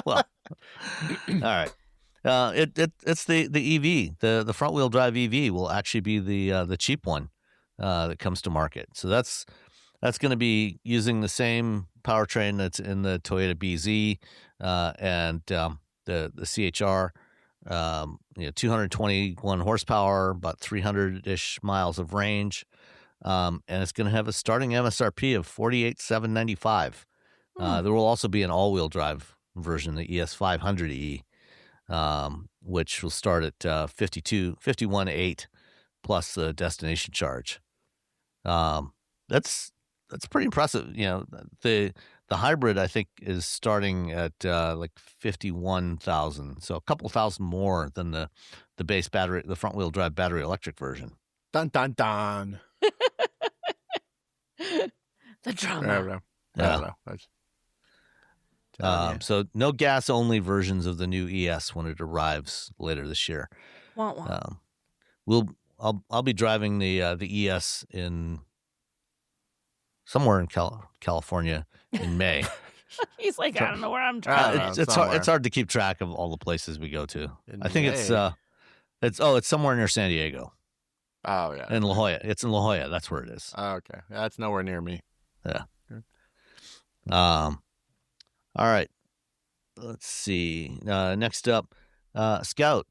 Well, all right. It's the EV. The front wheel drive EV will actually be the cheap one that comes to market. So that's going to be using the same powertrain that's in the Toyota BZ and the CHR. 221 horsepower, about 300-ish miles of range, and it's going to have a starting MSRP of $48,795. There will also be an all-wheel drive version, the ES500E, which will start at $51,800 plus the destination charge. That's pretty impressive. The hybrid, I think, is starting at like $51,000, so a couple thousand more than the base battery, the front wheel drive battery electric version. Dun dun dun. The drama. I don't know. So no gas only versions of the new ES when it arrives later this year. Wah-wah. I'll be driving the ES in somewhere in California in May. He's like, I don't know where I'm driving. It's hard to keep track of all the places we go to. I think it's somewhere near San Diego. Oh yeah, in La Jolla. It's in La Jolla. That's where it is. Oh, okay, that's nowhere near me. Yeah. All right. Let's see. Next up, Scout.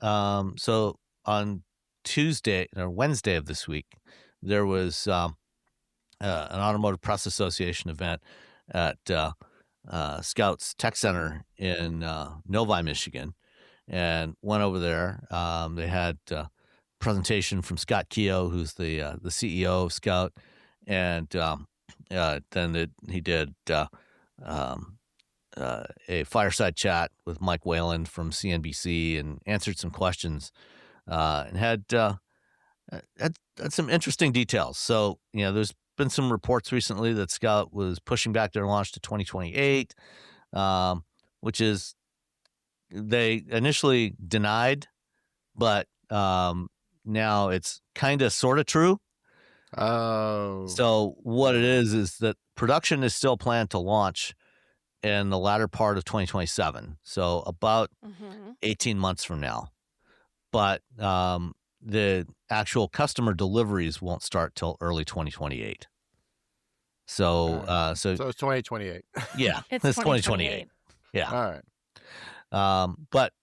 So on Tuesday or Wednesday of this week, there was an Automotive Press Association event at Scout's Tech Center in Novi, Michigan, and went over there. They had a presentation from Scott Keogh, who's the CEO of Scout, and then he did a fireside chat with Mike Whalen from CNBC and answered some questions and had some interesting details. So, there's been some reports recently that Scout was pushing back their launch to 2028, which is they initially denied, but now it's kind of sort of true. Oh. So what it is that production is still planned to launch in the latter part of 2027. So about 18 months from now. But the actual customer deliveries won't start till early 2028. So so it's 2028. Yeah, it's 2028. Yeah. All right. But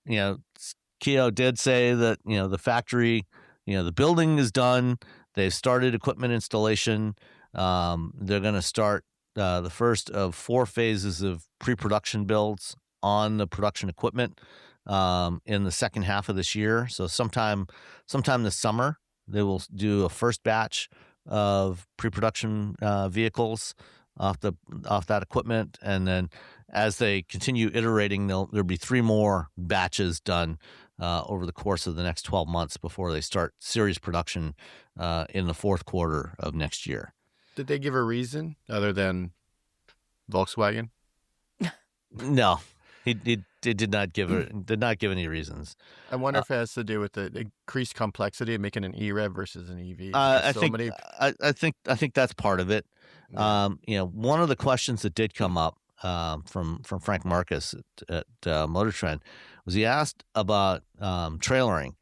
Keogh did say that the factory, the building is done. They've started equipment installation. They're going to start the first of 4 phases of pre-production builds on the production equipment in the second half of this year. So sometime this summer, they will do a first batch of pre-production vehicles off that equipment, and then as they continue iterating, there'll be 3 more batches done over the course of the next 12 months before they start series production in the fourth quarter of next year. Did they give a reason other than Volkswagen? No, he did not give any reasons. I wonder if it has to do with the increased complexity of making an E-Rev versus an EV. I think that's part of it. Yeah. One of the questions that did come up from Frank Marcus at Motor Trend was he asked about trailering,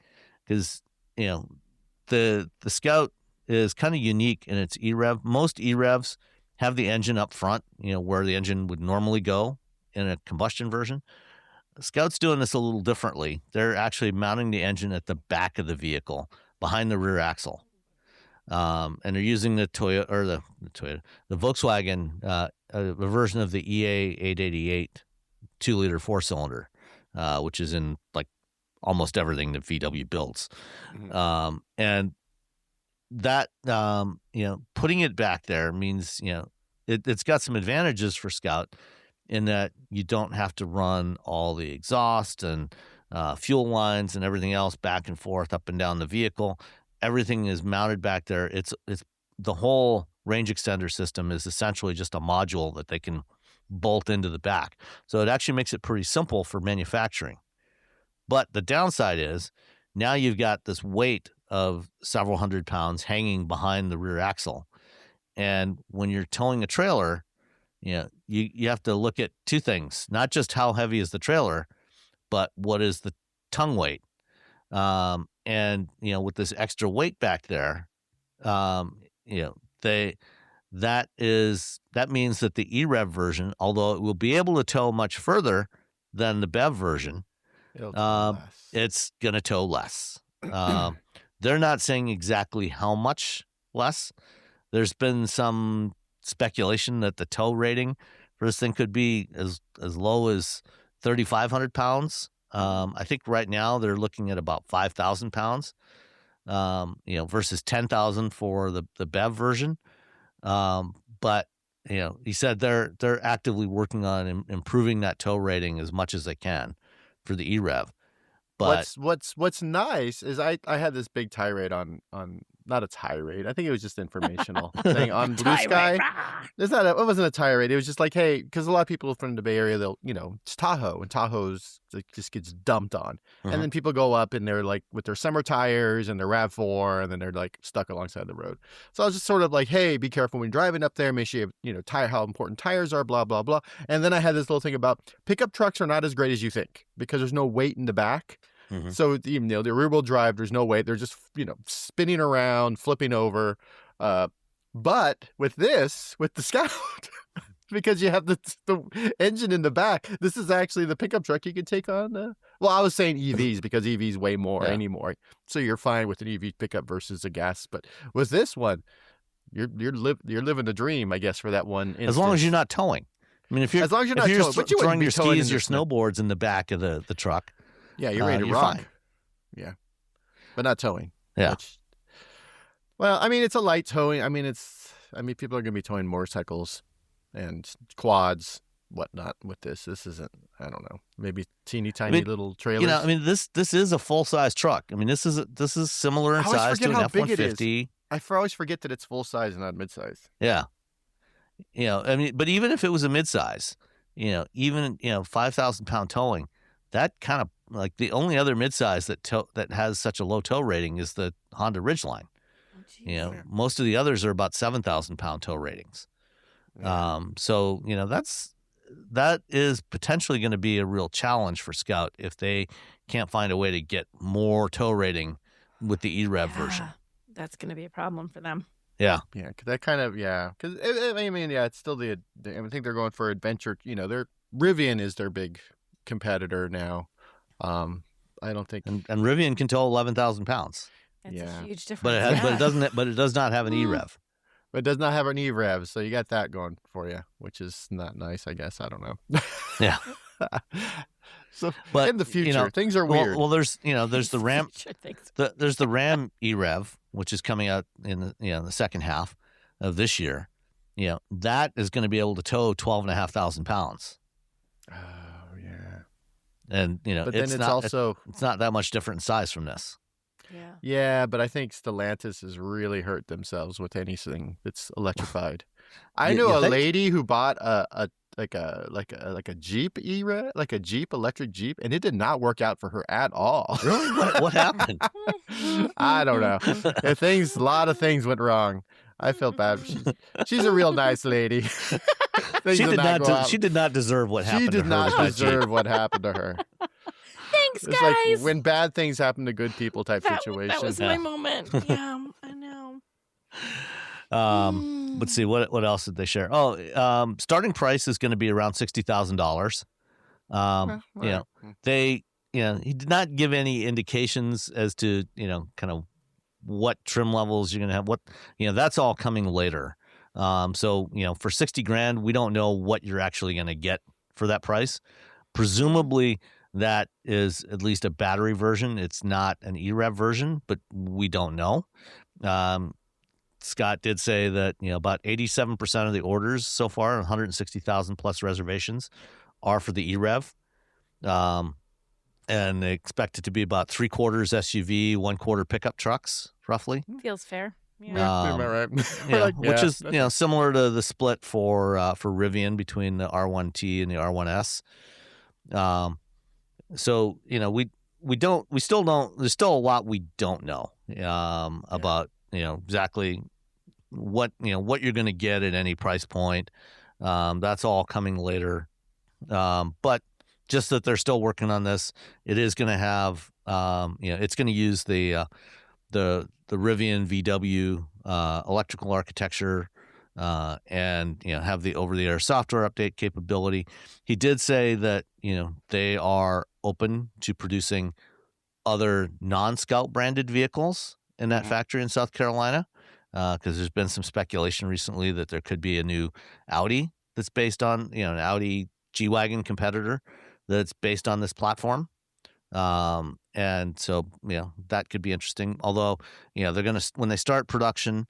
because the Scout is kind of unique in its E-Rev. Most E-Revs have the engine up front, where the engine would normally go in a combustion version. Scout's doing this a little differently. They're actually mounting the engine at the back of the vehicle, behind the rear axle. And they're using the Volkswagen, a version of the EA888 2-liter 4-cylinder, which is in like almost everything that VW builds. Mm-hmm. And that, putting it back there means, it's got some advantages for Scout in that you don't have to run all the exhaust and fuel lines and everything else back and forth up and down the vehicle. Everything is mounted back there. It's the whole range extender system is essentially just a module that they can bolt into the back. So it actually makes it pretty simple for manufacturing. But the downside is now you've got this weight of several hundred pounds hanging behind the rear axle. And when you're towing a trailer, you have to look at 2 things, not just how heavy is the trailer, but what is the tongue weight? And with this extra weight back there, that means that the E-Rev version, although it will be able to tow much further than the BEV version, it's going to tow less. They're not saying exactly how much less. There's been some speculation that the tow rating for this thing could be as low as 3,500 pounds. I think right now they're looking at about 5,000 pounds, versus 10,000 for the BEV version. But he said they're actively working on improving that tow rating as much as they can for the E-Rev. But what's nice is I had this big tirade on not a tirade. I think it was just informational thing on Blue Sky. It wasn't a tirade. It was just like, hey, because a lot of people from the Bay Area, it's Tahoe, and Tahoe's just gets dumped on, and then people go up and they're like with their summer tires and their RAV4, and then they're like stuck alongside the road. So I was just sort of like, hey, be careful when driving up there. Make sure you how important tires are, blah blah blah. And then I had this little thing about pickup trucks are not as great as you think because there's no weight in the back. So the rear-wheel drive, there's no weight. They're just spinning around, flipping over. But with the Scout, because you have the engine in the back, this is actually the pickup truck you can take on. Well, I was saying EVs because EVs weigh more anymore, so you're fine with an EV pickup versus a gas. But with this one, you're living the dream, I guess, for that one instance. As long as you're not towing. I mean, if you're throwing your skis, your snowboards in the back of the truck. Yeah, you're ready to rock. Fine. Yeah, but not towing. Yeah. Well, I mean, it's a light towing. I mean, people are going to be towing motorcycles and quads, whatnot with this. This isn't, I don't know, maybe teeny tiny little trailers. This is a full size truck. I mean, this is similar in size to an F-150. I always forget that it's full size and not mid size. Yeah. But even if it was a mid size, even 5,000 pound towing, that kind of like the only other midsize that has such a low tow rating is the Honda Ridgeline. Most of the others are about 7,000 pound tow ratings. So that is potentially going to be a real challenge for Scout if they can't find a way to get more tow rating with the E-Rev version. That's going to be a problem for them. Yeah. Yeah. Cause that kind of, Cause it's still I think they're going for adventure. Rivian is their big competitor now. I don't think, and Rivian can tow 11,000 pounds. That's a huge difference. But it does not have an E-Rev. But it does not have an E-Rev, so you got that going for you, which is not nice, I guess. I don't know. Yeah. So, but in the future, things are weird. Well, there's the Ram, there's the Ram E-Rev, which is coming out in the second half of this year. That is going to be able to tow 12,500 pounds. And but then it's not that much different in size from this. Yeah, but I think Stellantis has really hurt themselves with anything that's electrified. I know a lady who bought a Jeep E-Rev, like a Jeep electric Jeep, and it did not work out for her at all. Really? What happened? I don't know. A lot of things went wrong. I felt bad. She's a real nice lady. She did not deserve what happened to her. She did not deserve what happened to her. Thanks, it's guys. Like when bad things happen to good people type situation. That was my moment. Yeah, I know. Let's see, what else did they share? Starting price is going to be around $60,000. He did not give any indications as to, kind of what trim levels you're going to have. That's all coming later. So for $60,000, we don't know what you're actually going to get for that price. Presumably that is at least a battery version. It's not an E-Rev version, but we don't know. Scott did say that, about 87% of the orders so far, 160,000 plus reservations, are for the E-Rev. And they expect it to be about 3/4 SUV, 1/4 pickup trucks, roughly. Feels fair. Right. Which is similar to the split for Rivian between the R1T and the R1S. So we still don't. There's still a lot we don't know about exactly what you're going to get at any price point. That's all coming later. But just that they're still working on this. It is going to have, it's going to use the Rivian VW electrical architecture, and have the over-the-air software update capability. He did say that they are open to producing other non-Scout branded vehicles in that factory in South Carolina, because there's been some speculation recently that there could be a new Audi that's based on an Audi G-Wagon competitor that's based on this platform. And so, that could be interesting. Although, they're going to, when they start production,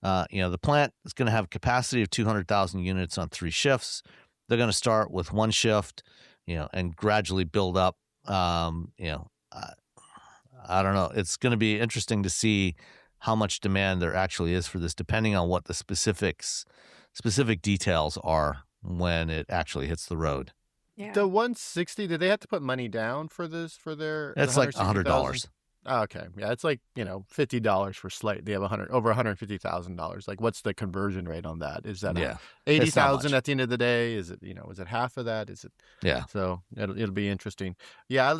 the plant is going to have a capacity of 200,000 units on 3 shifts. They're going to start with 1 shift, and gradually build up. I don't know. It's going to be interesting to see how much demand there actually is for this, depending on what the specific details are when it actually hits the road. Yeah. The 160, did they have to put money down for this, for their? It's like $100. Oh, okay. Yeah, it's like, $50 for Slate. They have over $150,000. Like, what's the conversion rate on that? Is that 80,000 at the end of the day? Is it, is it half of that? Is it? Yeah. So it'll be interesting. Yeah,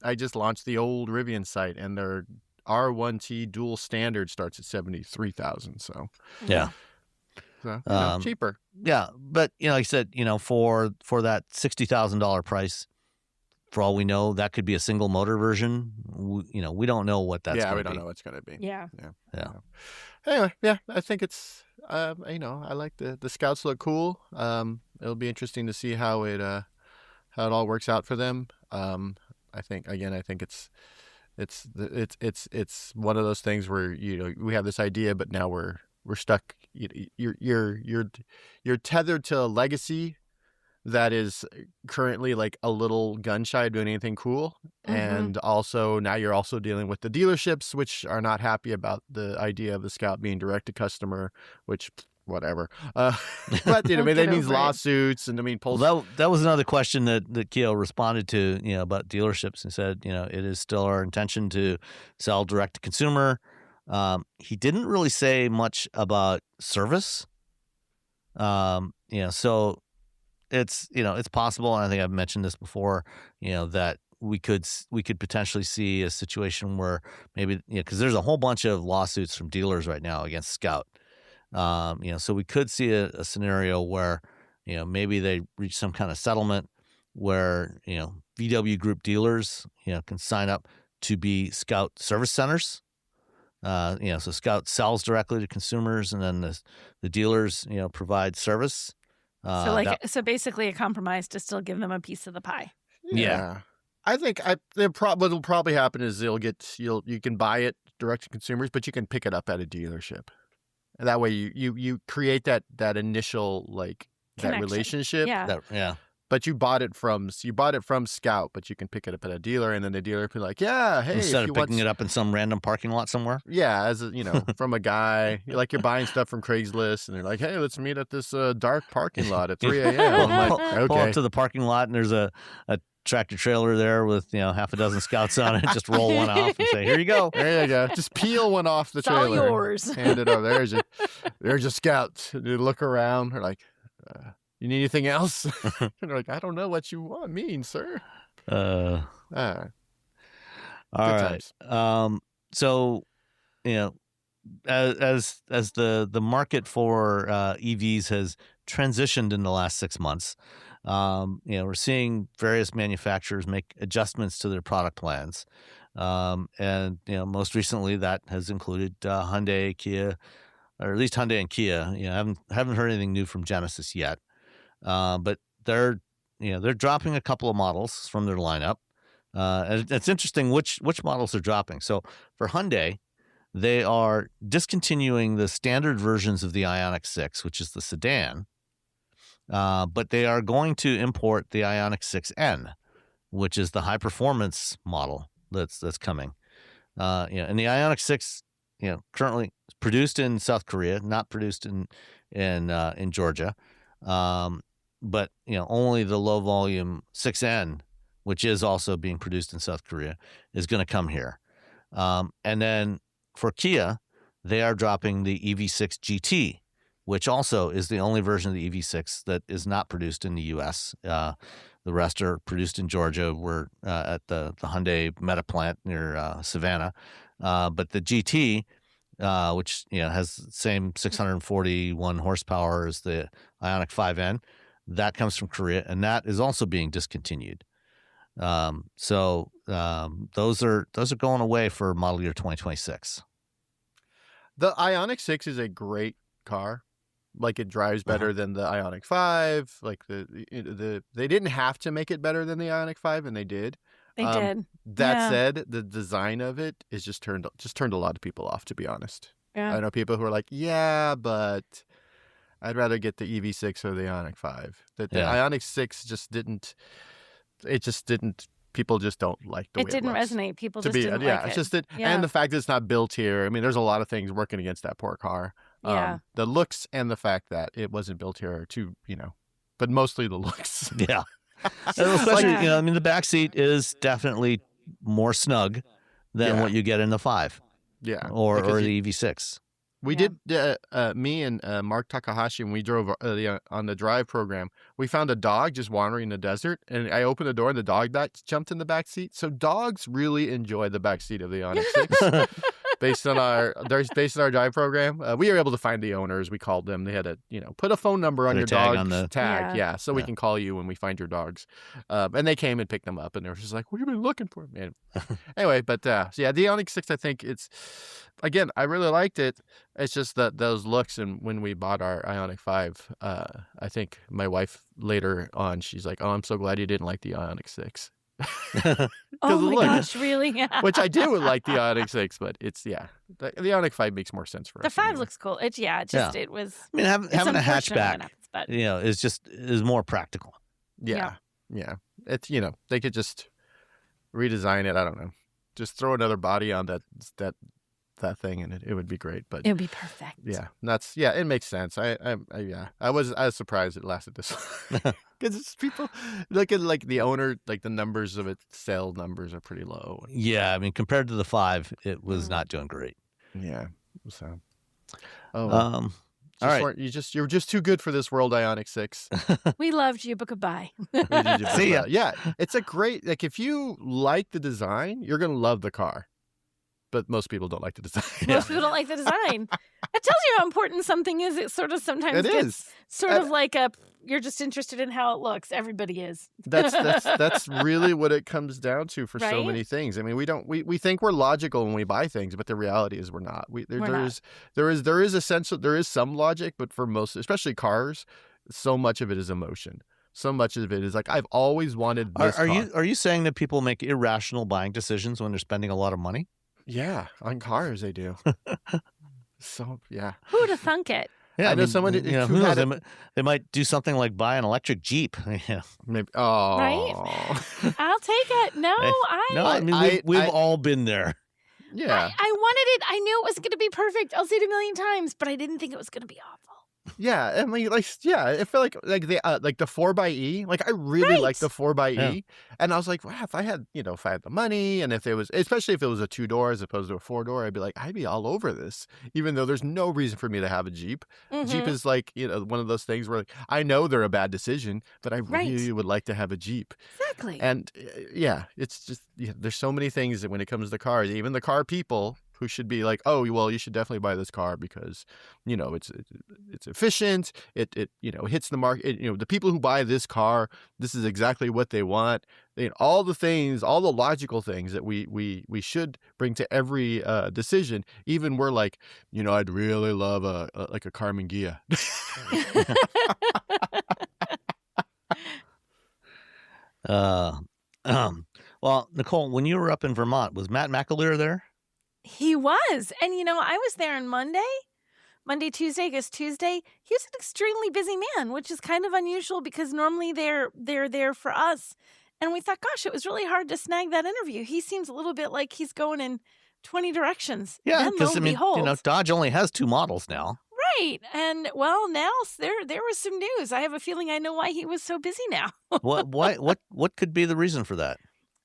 I just launched the old Rivian site, and their R1T dual standard starts at 73,000. So yeah. So, cheaper. Yeah, but like I said, for that $60,000 price, for all we know, that could be a single motor version. We don't know what that's. Yeah, we don't know what it's going to be. Yeah. Anyway, yeah, I think it's I like the Scouts look cool. It'll be interesting to see how it all works out for them. I think it's one of those things where we have this idea, but now we're stuck. You're tethered to a legacy that is currently like a little gun shy of doing anything cool. Mm-hmm. And also now you're also dealing with the dealerships, which are not happy about the idea of the Scout being direct to customer, which whatever. But that means lawsuits, and Polestar. That was another question that Keogh responded to, about dealerships, and said, it is still our intention to sell direct to consumer. He didn't really say much about service. So it's possible, and I think I've mentioned this before, that we could potentially see a situation where maybe, because there's a whole bunch of lawsuits from dealers right now against Scout. So we could see a scenario where, maybe they reach some kind of settlement where, VW Group dealers, can sign up to be Scout service centers. So Scout sells directly to consumers, and then the dealers, provide service. So basically a compromise to still give them a piece of the pie. Yeah. I think what'll probably happen is you can buy it direct to consumers, but you can pick it up at a dealership. And that way you create that initial that relationship. Yeah. But you bought it from Scout, but you can pick it up at a dealer, and then the dealer can be like, yeah, hey, instead of picking it up in some random parking lot somewhere. Yeah, from a guy, you're buying stuff from Craigslist, and they're like, hey, let's meet at this dark parking lot at 3 a.m. I'm like, okay. Pull up to the parking lot, and there's a tractor trailer there with half a dozen Scouts on it. Just roll one off and say, here you go. There you go. Just peel one off the trailer. It's all yours. Hand it over. There's your Scout. They look around. They're like, you need anything else? And they're like, I don't know what you mean, sir. All right. So, as the market for EVs has transitioned in the last 6 months, we're seeing various manufacturers make adjustments to their product plans. And most recently that has included Hyundai, Kia, or at least Hyundai and Kia. Haven't heard anything new from Genesis yet. But they're dropping a couple of models from their lineup. And it's interesting which models they're dropping. So for Hyundai, they are discontinuing the standard versions of the Ioniq 6, which is the sedan. But they are going to import the Ioniq 6N, which is the high performance model that's coming. And the Ioniq 6, currently is produced in South Korea, not produced in Georgia. But only the low volume 6N, which is also being produced in South Korea, is going to come here. And then for Kia, they are dropping the EV6 GT, which also is the only version of the EV6 that is not produced in the U.S. The rest are produced in Georgia. We're at the Hyundai Meta plant near Savannah. But the GT, which has the same 641 horsepower as the Ioniq 5N, that comes from Korea, and that is also being discontinued. So those are going away for model year 2026. The Ioniq 6 is a great car. Like, it drives better than the Ioniq 5. Like, they didn't have to make it better than the Ioniq 5, and they did. They did. That said, the design of it is just turned a lot of people off, to be honest. Yeah. I know people who are like, yeah, but I'd rather get the EV6 or the Ioniq 5. The Ioniq 6 just didn't. People just don't like the way it didn't looks. resonate. People just didn't like it. It's just that, and the fact that it's not built here. I mean, there's a lot of things working against that poor car. The looks and the fact that it wasn't built here are two, but mostly the looks. Yeah. Especially, the back seat is definitely more snug than what you get in the 5. Yeah. Or the EV6. We did, me and Mark Takahashi, when we drove on the drive program, we found a dog just wandering in the desert, and I opened the door and the dog jumped in the back seat. So dogs really enjoy the back seat of the Ioniq 6. Based on our drive program, we were able to find the owners. We called them. They had to, put a phone number on your dog's tag, so we can call you when we find your dogs. And they came and picked them up, and they were just like, "What have you been looking for, man?" Anyway, but the Ioniq 6, I think I really liked it. It's just that those looks, and when we bought our Ioniq 5, I think my wife later on, she's like, "Oh, I'm so glad you didn't like the Ioniq 6." Oh my gosh, really? Which I do like the Ioniq 6, but it's the Ioniq 5 makes more sense for us. The 5 looks cool. It was. I mean, having a hatchback, is more practical. Yeah. It's they could just redesign it. I don't know, just throw another body on that thing, and it would be great. But it would be perfect. Yeah, it makes sense. I was surprised it lasted this long. Because people look at like the owner, like the numbers of its sale numbers are pretty low. Yeah, I mean, compared to the 5, it was not doing great. Yeah. So, all right, you're just too good for this world, Ioniq 6. We loved you, but goodbye. See ya. Yeah, it's a great, like, if you like the design, you're gonna love the car. But most people don't like the design. Most people don't like the design. It tells you how important something is. It sort of sometimes gets sort of like you're just interested in how it looks. Everybody is. That's really what it comes down to for so many things. I mean, we think we're logical when we buy things, but the reality is we're not. There is a sense of, there is some logic, but for most, especially cars, so much of it is emotion. So much of it is like, I've always wanted this car. Are you saying that people make irrational buying decisions when they're spending a lot of money? Yeah, on cars they do. So yeah, who would have thunk it? Yeah, I know someone. Who knows? They might do something like buy an electric Jeep. Yeah, maybe. Oh, right. I'll take it. No, I mean, we've all been there. Yeah, I wanted it. I knew it was going to be perfect. I'll say it a million times, but I didn't think it was going to be awful. Yeah, I mean, I feel like the 4xe. Like, I really like the 4xe, and I was like, wow, if I had the money, and if it was, especially if it was a 2-door as opposed to a 4-door, I'd be all over this. Even though there's no reason for me to have a Jeep. Mm-hmm. Jeep is like one of those things where, like, I know they're a bad decision, but I really would like to have a Jeep. Exactly. And it's just there's so many things that when it comes to cars, even the car people who should be like, oh, well, you should definitely buy this car because, it's efficient. It hits the market. The people who buy this car, this is exactly what they want. All the things, all the logical things that we should bring to every decision. Even we're like, I'd really love a Carmen Ghia. Well, Nicole, when you were up in Vermont, was Matt McAleer there? He was. And, I was there on Monday, Tuesday, because Tuesday, he was an extremely busy man, which is kind of unusual because normally they're there for us. And we thought, gosh, it was really hard to snag that interview. He seems a little bit like he's going in 20 directions. Yeah, because, Dodge only has 2 models now. Right. And, well, now there was some news. I have a feeling I know why he was so busy now. What could be the reason for that?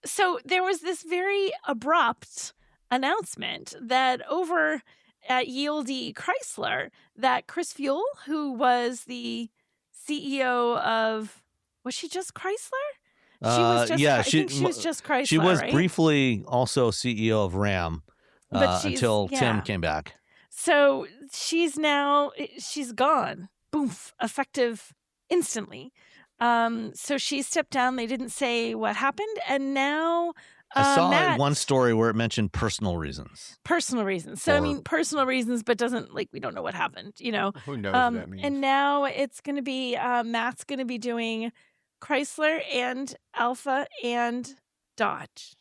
So there was this very abrupt announcement that over at ELD Chrysler, that Chris Fuell, who was the CEO of, was she just Chrysler? She was just, yeah, I think she was just Chrysler, she was right? briefly also CEO of Ram But until Tim came back. So she's gone. Boof, effective instantly. So she stepped down. They didn't say what happened, and now I saw Matt, one story where it mentioned personal reasons. Personal reasons. So I mean, personal reasons, but we don't know what happened. Who knows what that means? And now it's going to be Matt's going to be doing Chrysler and Alpha and Dodge.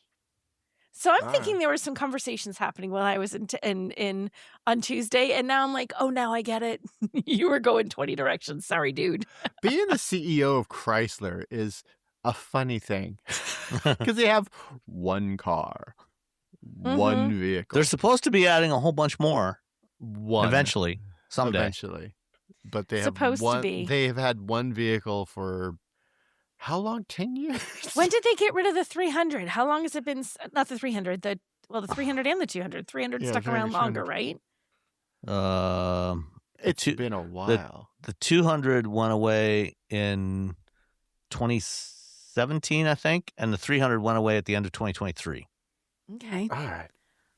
So I'm thinking there were some conversations happening while I was in on Tuesday, and now I'm like, oh, now I get it. You were going 20 directions. Sorry, dude. Being the CEO of Chrysler is a funny thing because they have one car, one vehicle. They're supposed to be adding a whole bunch more eventually, someday. Eventually, but they have had one vehicle for how long? 10 years? When did they get rid of the 300? How long has it been? Not the 300. The 300 and the 200. 300 stuck around longer, right? It's been a while. The 200 went away in 2017, I think, and the 300 went away at the end of 2023. Okay. All right.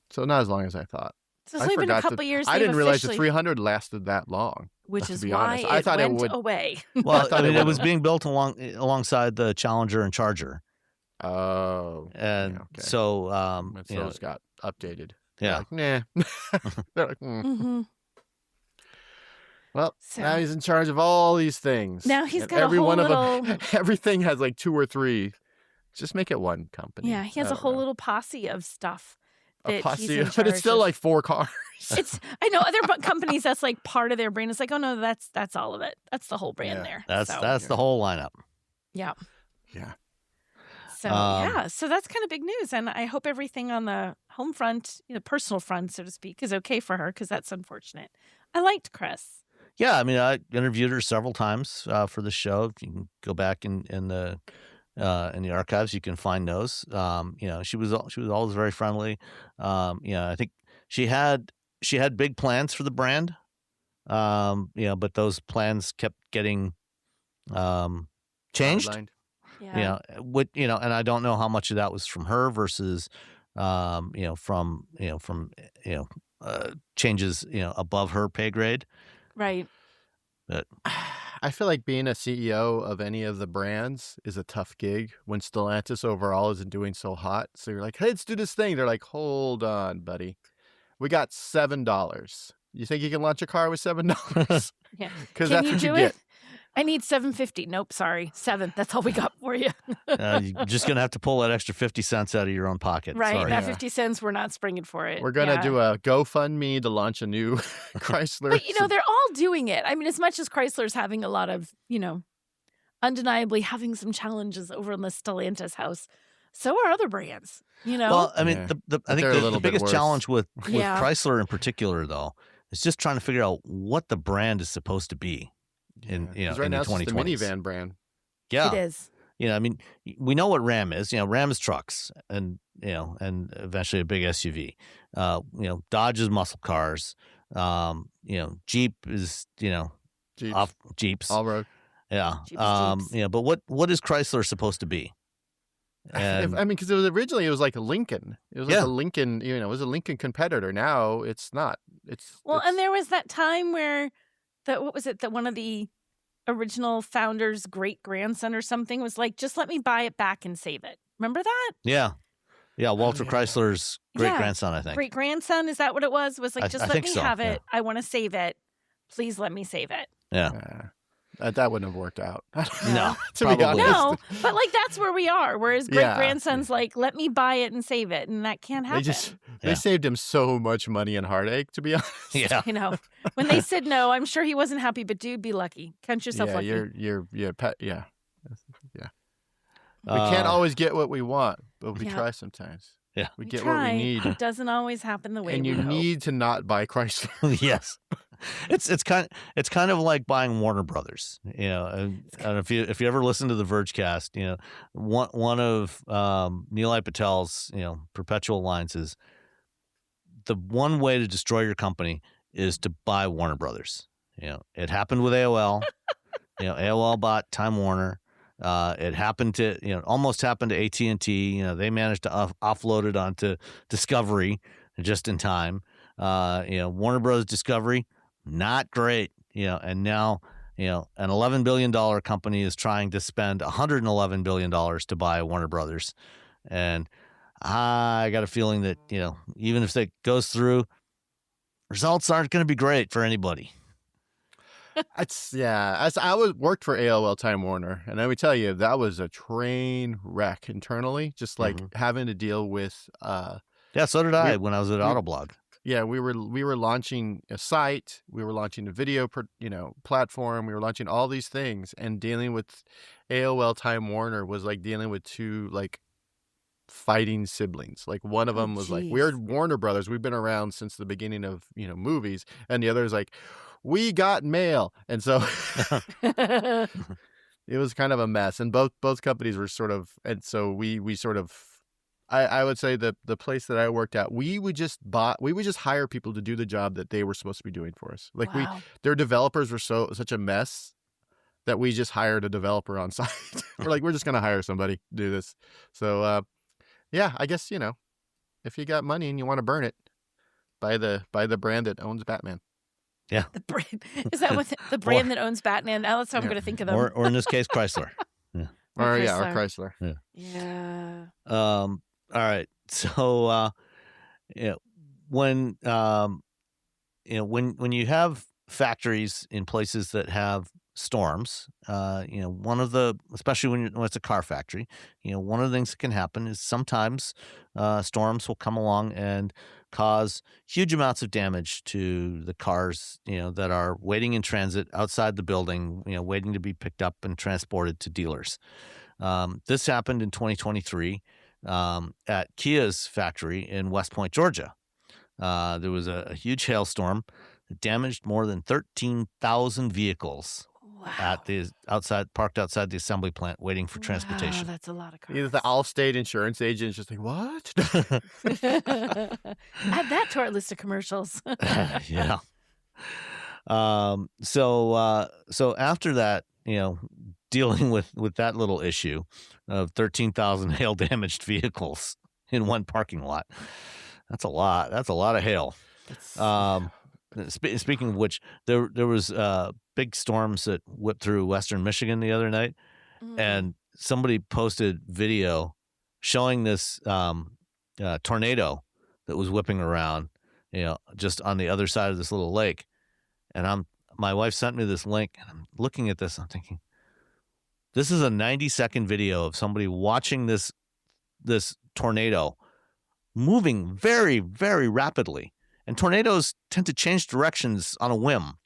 So not as long as I thought. So it's only been a couple years. I didn't realize the 300 lasted that long. Which is be why honest. I thought it went would away. Well, I mean, it was being built alongside the Challenger and Charger. Oh. And yeah, okay. so, those got updated. Yeah. They're like, nah. They're like, Well, now he's in charge of all these things. Now he's got every a whole one little... of them. Everything has like 2 or 3. Just make it one company. Yeah, he has a whole little posse of stuff. A posse, but it's still like 4 cars. I know other companies that's like part of their brand. It's like, oh no, that's all of it. That's the whole brand there. That's the whole lineup. Yeah. Yeah. So so that's kind of big news, and I hope everything on the home front, personal front, so to speak, is okay for her because that's unfortunate. I liked Chris. Yeah, I mean, I interviewed her several times for the show. You can go back in the archives. You can find those. She was always very friendly. I think she had big plans for the brand. But those plans kept getting changed. Yeah. And I don't know how much of that was from her versus changes above her pay grade. Right. But I feel like being a CEO of any of the brands is a tough gig when Stellantis overall isn't doing so hot. So you're like, hey, let's do this thing. They're like, hold on, buddy. We got $7. You think you can launch a car with $7? Yeah. Because that's what you get. I need $7.50. Nope, sorry. $7. That's all we got for you. You're just going to have to pull that extra 50 cents out of your own pocket. Right. Sorry. That 50 cents, we're not springing for it. We're going to do a GoFundMe to launch a new Chrysler. But, they're all doing it. I mean, as much as Chrysler's having a lot of, undeniably having some challenges over in the Stellantis house, so are other brands, Well, I mean, I think the biggest challenge with Yeah. Chrysler in particular, though, is just trying to figure out what the brand is supposed to be. In right now the 2020s. It's the minivan brand. Yeah, it is. I mean, we know what Ram is. Ram is trucks, and and eventually a big SUV. Dodge is muscle cars. Jeep is Jeeps. All road. Yeah. Jeeps. But what is Chrysler supposed to be? I mean, because originally it was like a Lincoln. It was like a Lincoln. It was a Lincoln competitor. Now it's not. And there was that time where. What was it that one of the original founders' great grandson or something was like, just let me buy it back and save it. Remember that? Yeah. Walter Chrysler's great grandson, I think. Great grandson, is that what it was? Was like, just let me have it. Yeah. I want to save it. Please let me save it. Yeah. That wouldn't have worked out. No, to be honest. No, but that's where we are. Whereas great grandson's like, let me buy it and save it, and that can't happen. They saved him so much money and heartache. To be honest, yeah. When they said no, I'm sure he wasn't happy. But dude, be lucky. Count yourself lucky. You're pet. Yeah. We can't always get what we want, but we try sometimes. Yeah, we get what we need. It doesn't always happen the way and we you hope. need to not buy Chrysler. Yes. It's kind of like buying Warner Brothers, and if you ever listen to the Vergecast, one of Nilay Patel's perpetual lines is the one way to destroy your company is to buy Warner Brothers. It happened with AOL. AOL bought Time Warner. It happened to, almost happened to AT&T. They managed to offload it onto Discovery just in time. Warner Bros. Discovery, not great. And now, an $11 billion company is trying to spend $111 billion to buy Warner Brothers. And I got a feeling that, even if it goes through, results aren't going to be great for anybody. I worked for AOL Time Warner, and I would tell you that was a train wreck internally, just like having to deal with. So did I when I was at Autoblog. Yeah, we were launching a site, we were launching a video, platform, we were launching all these things, and dealing with AOL Time Warner was like dealing with two like fighting siblings. Like one of them was like, we're Warner Brothers, we've been around since the beginning of movies, and the other is like, we got mail. And so it was kind of a mess, and both companies were sort of, and so we sort of, I would say that the place that I worked at, we would just hire people to do the job that they were supposed to be doing for us. Like their developers were such a mess that we just hired a developer on site. We're like, we're just going to hire somebody to do this. So, I guess, if you got money and you want to burn it, buy the brand that owns Batman. Yeah. The brand, is that what the brand that owns Batman? Now that's how I'm going to think of them. Or in this case, Chrysler. Yeah. Or Chrysler. Yeah. All right. So, when you have factories in places that have storms, especially when it's a car factory, one of the things that can happen is sometimes storms will come along and cause huge amounts of damage to the cars, that are waiting in transit outside the building, waiting to be picked up and transported to dealers. This happened in 2023 at Kia's factory in West Point, Georgia. There was a huge hailstorm that damaged more than 13,000 vehicles. Wow. Parked outside the assembly plant waiting for transportation. Wow, that's a lot of cars. Either the Allstate insurance agent is just like, what? Add that to our list of commercials. Yeah. So after that, dealing with that little issue of 13,000 hail damaged vehicles in one parking lot, that's a lot. That's a lot of hail. Speaking of which, there was big storms that whipped through western Michigan the other night, and somebody posted video showing this tornado that was whipping around, just on the other side of this little lake. And my wife sent me this link, and I'm looking at this. I'm thinking, this is a 90-second video of somebody watching this tornado moving very, very rapidly. And tornadoes tend to change directions on a whim.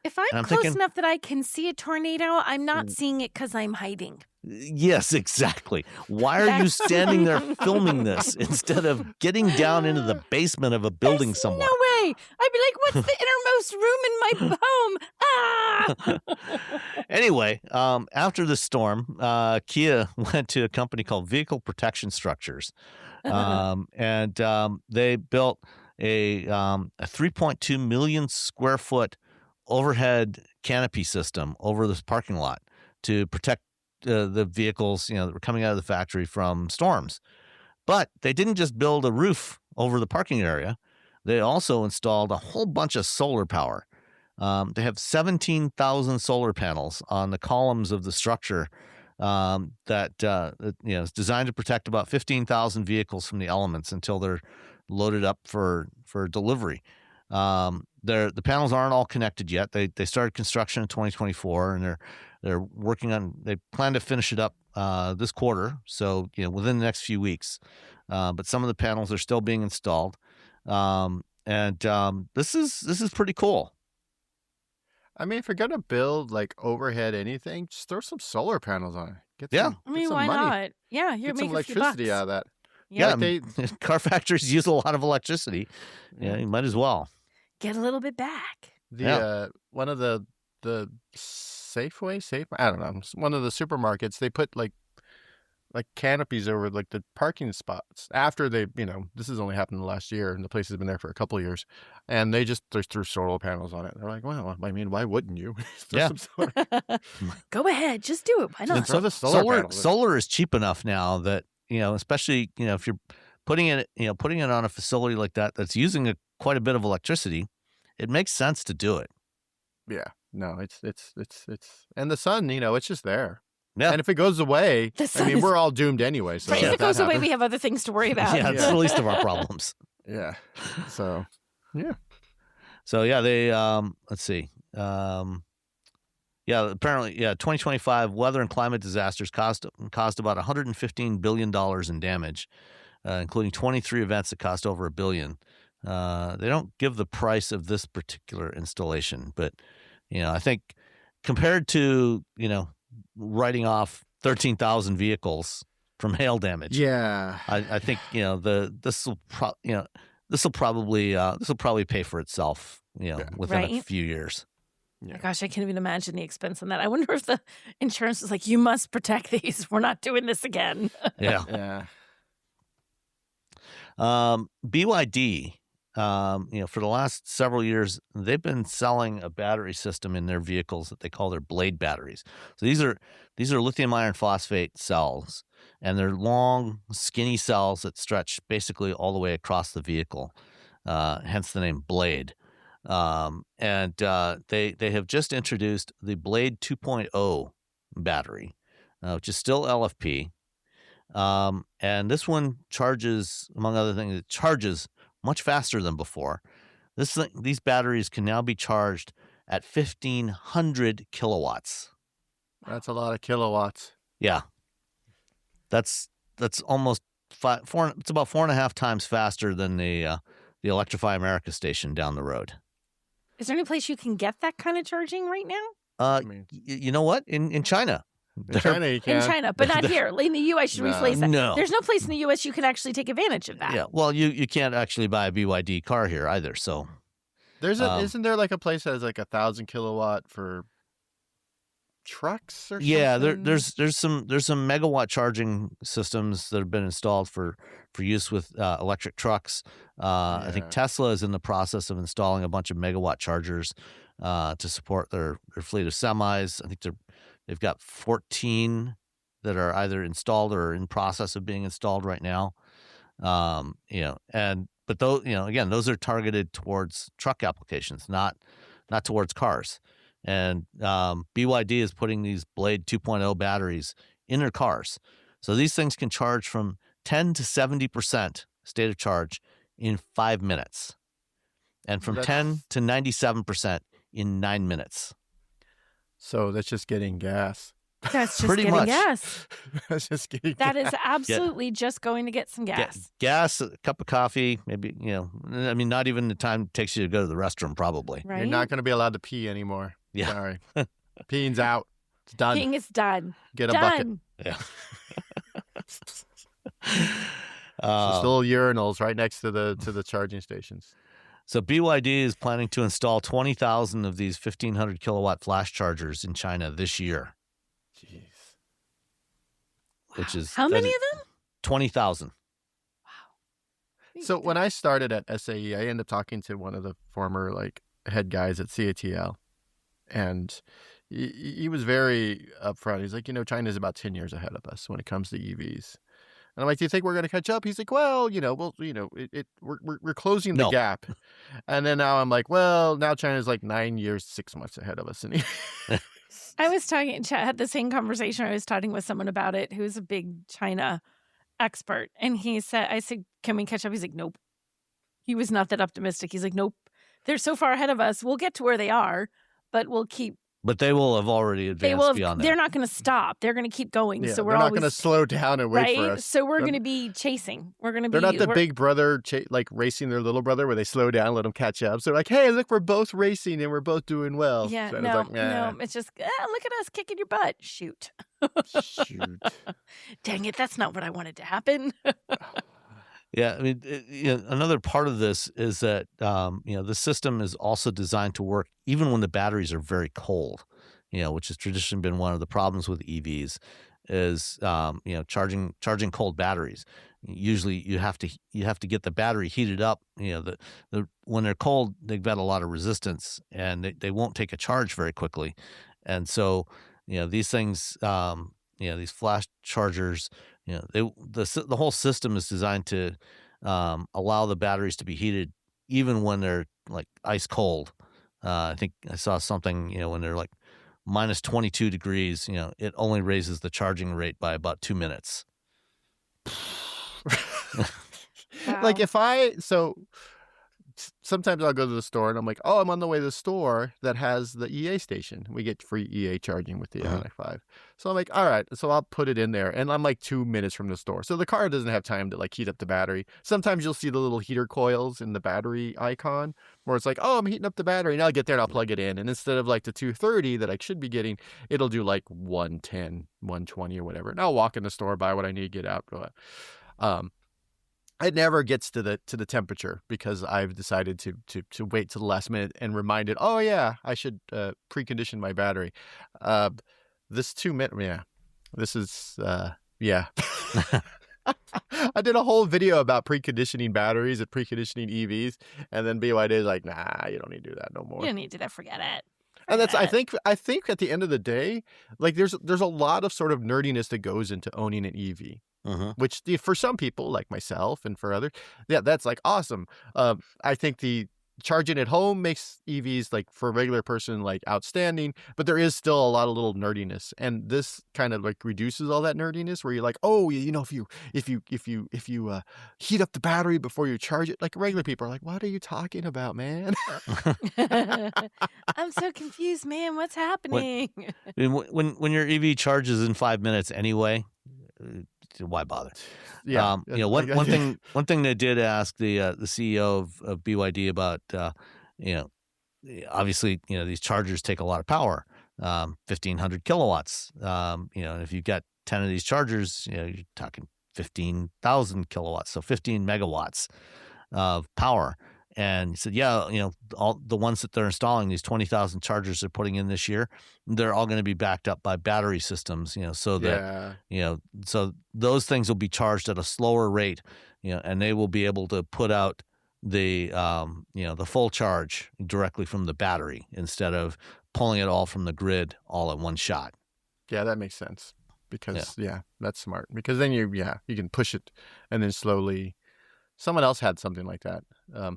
If I'm close enough that I can see a tornado, I'm not seeing it because I'm hiding. Yes, exactly. Why are you standing there filming this instead of getting down into the basement of a building somewhere? No way. I'd be like, what's the innermost room in my home? Anyway, after the storm, Kia went to a company called Vehicle Protection Structures. And they built a 3.2 million square foot overhead canopy system over this parking lot to protect the vehicles, that were coming out of the factory from storms. But they didn't just build a roof over the parking area. They also installed a whole bunch of solar power. They have 17,000 solar panels on the columns of the structure that is designed to protect about 15,000 vehicles from the elements until they're loaded up for delivery. The panels aren't all connected yet. They started construction in 2024, and they're working on. They plan to finish it up this quarter, so within the next few weeks. But some of the panels are still being installed, and this is pretty cool. I mean, if you're gonna build like overhead anything, just throw some solar panels on it. Get why money. not? Yeah, you're making some electricity out of that. Yeah, car factories use a lot of electricity. Yeah, you might as well get a little bit back. One of the Safeway, I don't know, one of the supermarkets, they put like like canopies over like the parking spots after they, this has only happened in the last year, and the place has been there for a couple of years, and they threw solar panels on it. They're like, well, I mean, why wouldn't you? Yeah. Go ahead, just do it. Why not? Throw the solar solar is cheap enough now that, especially, if you're putting it on a facility like that that's using quite a bit of electricity, it makes sense to do it. Yeah. No, it's and the sun, it's just there. Yeah. And if it goes away, we're all doomed anyway. So right, if it goes away, we have other things to worry about. Yeah, it's the least of our problems. Yeah. So, yeah. So, yeah, they, let's see. Apparently, 2025 weather and climate disasters caused about $115 billion in damage, including 23 events that cost over $1 billion. They don't give the price of this particular installation, but, I think compared to, writing off 13,000 vehicles from hail damage. Yeah. I think, this will probably pay for itself, within a few years. Yeah. Gosh, I can't even imagine the expense on that. I wonder if the insurance is like, you must protect these. We're not doing this again. Yeah. BYD, for the last several years, they've been selling a battery system in their vehicles that they call their Blade batteries. So these are lithium iron phosphate cells, and they're long, skinny cells that stretch basically all the way across the vehicle, hence the name Blade. And they have just introduced the Blade 2.0 battery, which is still LFP. And this one charges, among other things, it charges much faster than before. These batteries can now be charged at 1,500 kilowatts. That's a lot of kilowatts. Yeah, that's almost it's about 4.5 times faster than the Electrify America station down the road. Is there any place you can get that kind of charging right now? You know what? In China. In China, you can. In China, but not here. In the U.S., I should rephrase that. No. There's no place in the U.S. you can actually take advantage of that. Yeah, well, you can't actually buy a BYD car here either, so. Isn't there like a place that has like 1,000 kilowatt for trucks or something? Yeah, there's some megawatt charging systems that have been installed for use with electric trucks. I think Tesla is in the process of installing a bunch of megawatt chargers to support their fleet of semis. I think they've got 14 that are either installed or in process of being installed right now. But those, again, those are targeted towards truck applications, not towards cars. And BYD is putting these Blade 2.0 batteries in their cars. So these things can charge from 10 to 70% state of charge in 5 minutes, and from 10 to 97% in 9 minutes. So that's just getting gas. That's just Pretty getting much. gas. That's just getting That gas. is absolutely just going to get some gas. Gas, a cup of coffee, maybe, not even the time it takes you to go to the restroom, probably. Right? You're not going to be allowed to pee anymore. Yeah. Sorry. Peeing's out. It's done. Peeing is done. Get a bucket. Yeah. Just little urinals right next to the charging stations. So BYD is planning to install 20,000 of these 1,500 kilowatt flash chargers in China this year. Jeez. Which is How many of them? 20,000. Wow. So when I started at SAE, I ended up talking to one of the former head guys at CATL, and he was very upfront. He's like, China's about 10 years ahead of us when it comes to EVs. And I'm like, do you think we're going to catch up? He's like, well, we're closing the gap. And then now I'm like, well, now China's like 9 years, 6 months ahead of us. And had the same conversation. I was talking with someone about it who's a big China expert. And I said, can we catch up? He's like, nope. He was not that optimistic. He's like, nope. They're so far ahead of us. We'll get to where they are, but we'll keep. But they will have already advanced beyond that. They're not going to stop. They're going to keep going. Yeah, so we're not always going to slow down and wait right? for us. So we're going to be chasing. We're going to be. They're not the big brother racing their little brother where they slow down, let them catch up. So they're like, hey, look, we're both racing and we're both doing well. Yeah, so no, it's just look at us kicking your butt. Shoot. Shoot. Dang it, that's not what I wanted to happen. Yeah, I mean, another part of this is that the system is also designed to work even when the batteries are very cold. Which has traditionally been one of the problems with EVs. is charging cold batteries. Usually you have to get the battery heated up. When they're cold, they've got a lot of resistance, and they won't take a charge very quickly. And so these things, these flash chargers, the whole system is designed to allow the batteries to be heated even when they're like ice cold. I think I saw something, when they're like minus 22 degrees, it only raises the charging rate by about 2 minutes. Wow. Sometimes I'll go to the store and I'm like, oh, I'm on the way to the store that has the EA station. We get free EA charging with the Ioniq 5. So I'm like, all right, so I'll put it in there. And I'm like 2 minutes from the store. So the car doesn't have time to like heat up the battery. Sometimes you'll see the little heater coils in the battery icon where it's like, oh, I'm heating up the battery. And I'll get there and I'll plug it in. And instead of like the 230 that I should be getting, it'll do like 110, 120 or whatever. And I'll walk in the store, buy what I need, get out, go out. It never gets to the temperature because I've decided to wait till the last minute and reminded, oh yeah, I should precondition my battery. This 2 minute, this is I did a whole video about preconditioning batteries and preconditioning EVs, and then BYD is like, nah, you don't need to do that no more. You don't need to do that. Forget it. And that's I think at the end of the day, like there's a lot of sort of nerdiness that goes into owning an EV. Which for some people like myself and for others, that's like awesome. I think the charging at home makes EVs like for a regular person like outstanding, but there is still a lot of little nerdiness, and this kind of like reduces all that nerdiness where you're like, oh, if you heat up the battery before you charge it, like regular people are like, what are you talking about, man? I'm so confused, man. What's happening? When your EV charges in 5 minutes anyway, why bother? Yeah. One thing they did ask the CEO of BYD about, obviously, these chargers take a lot of power, 1,500 kilowatts. And if you've got 10 of these chargers, you're talking 15,000 kilowatts, so 15 megawatts of power. And he said, all the ones that they're installing, these 20,000 chargers they're putting in this year, they're all going to be backed up by battery systems, so that, so those things will be charged at a slower rate, and they will be able to put out the, the full charge directly from the battery instead of pulling it all from the grid all at one shot. Yeah, that makes sense because, that's smart because then you can push it and then slowly. Someone else had something like that.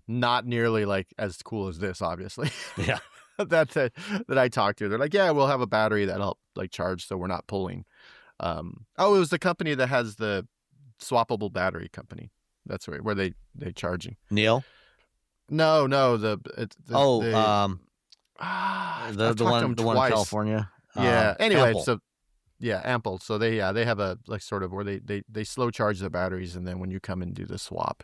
Not nearly like as cool as this, obviously. Yeah. that I talked to. They're like, yeah, we'll have a battery that'll help like charge so we're not pulling. It was the company that has the swappable battery company. That's where they charging. Neil? No, the one in California. Yeah. Anyway, Ample. so yeah, Ample. So they have a like sort of where they slow charge the batteries, and then when you come and do the swap,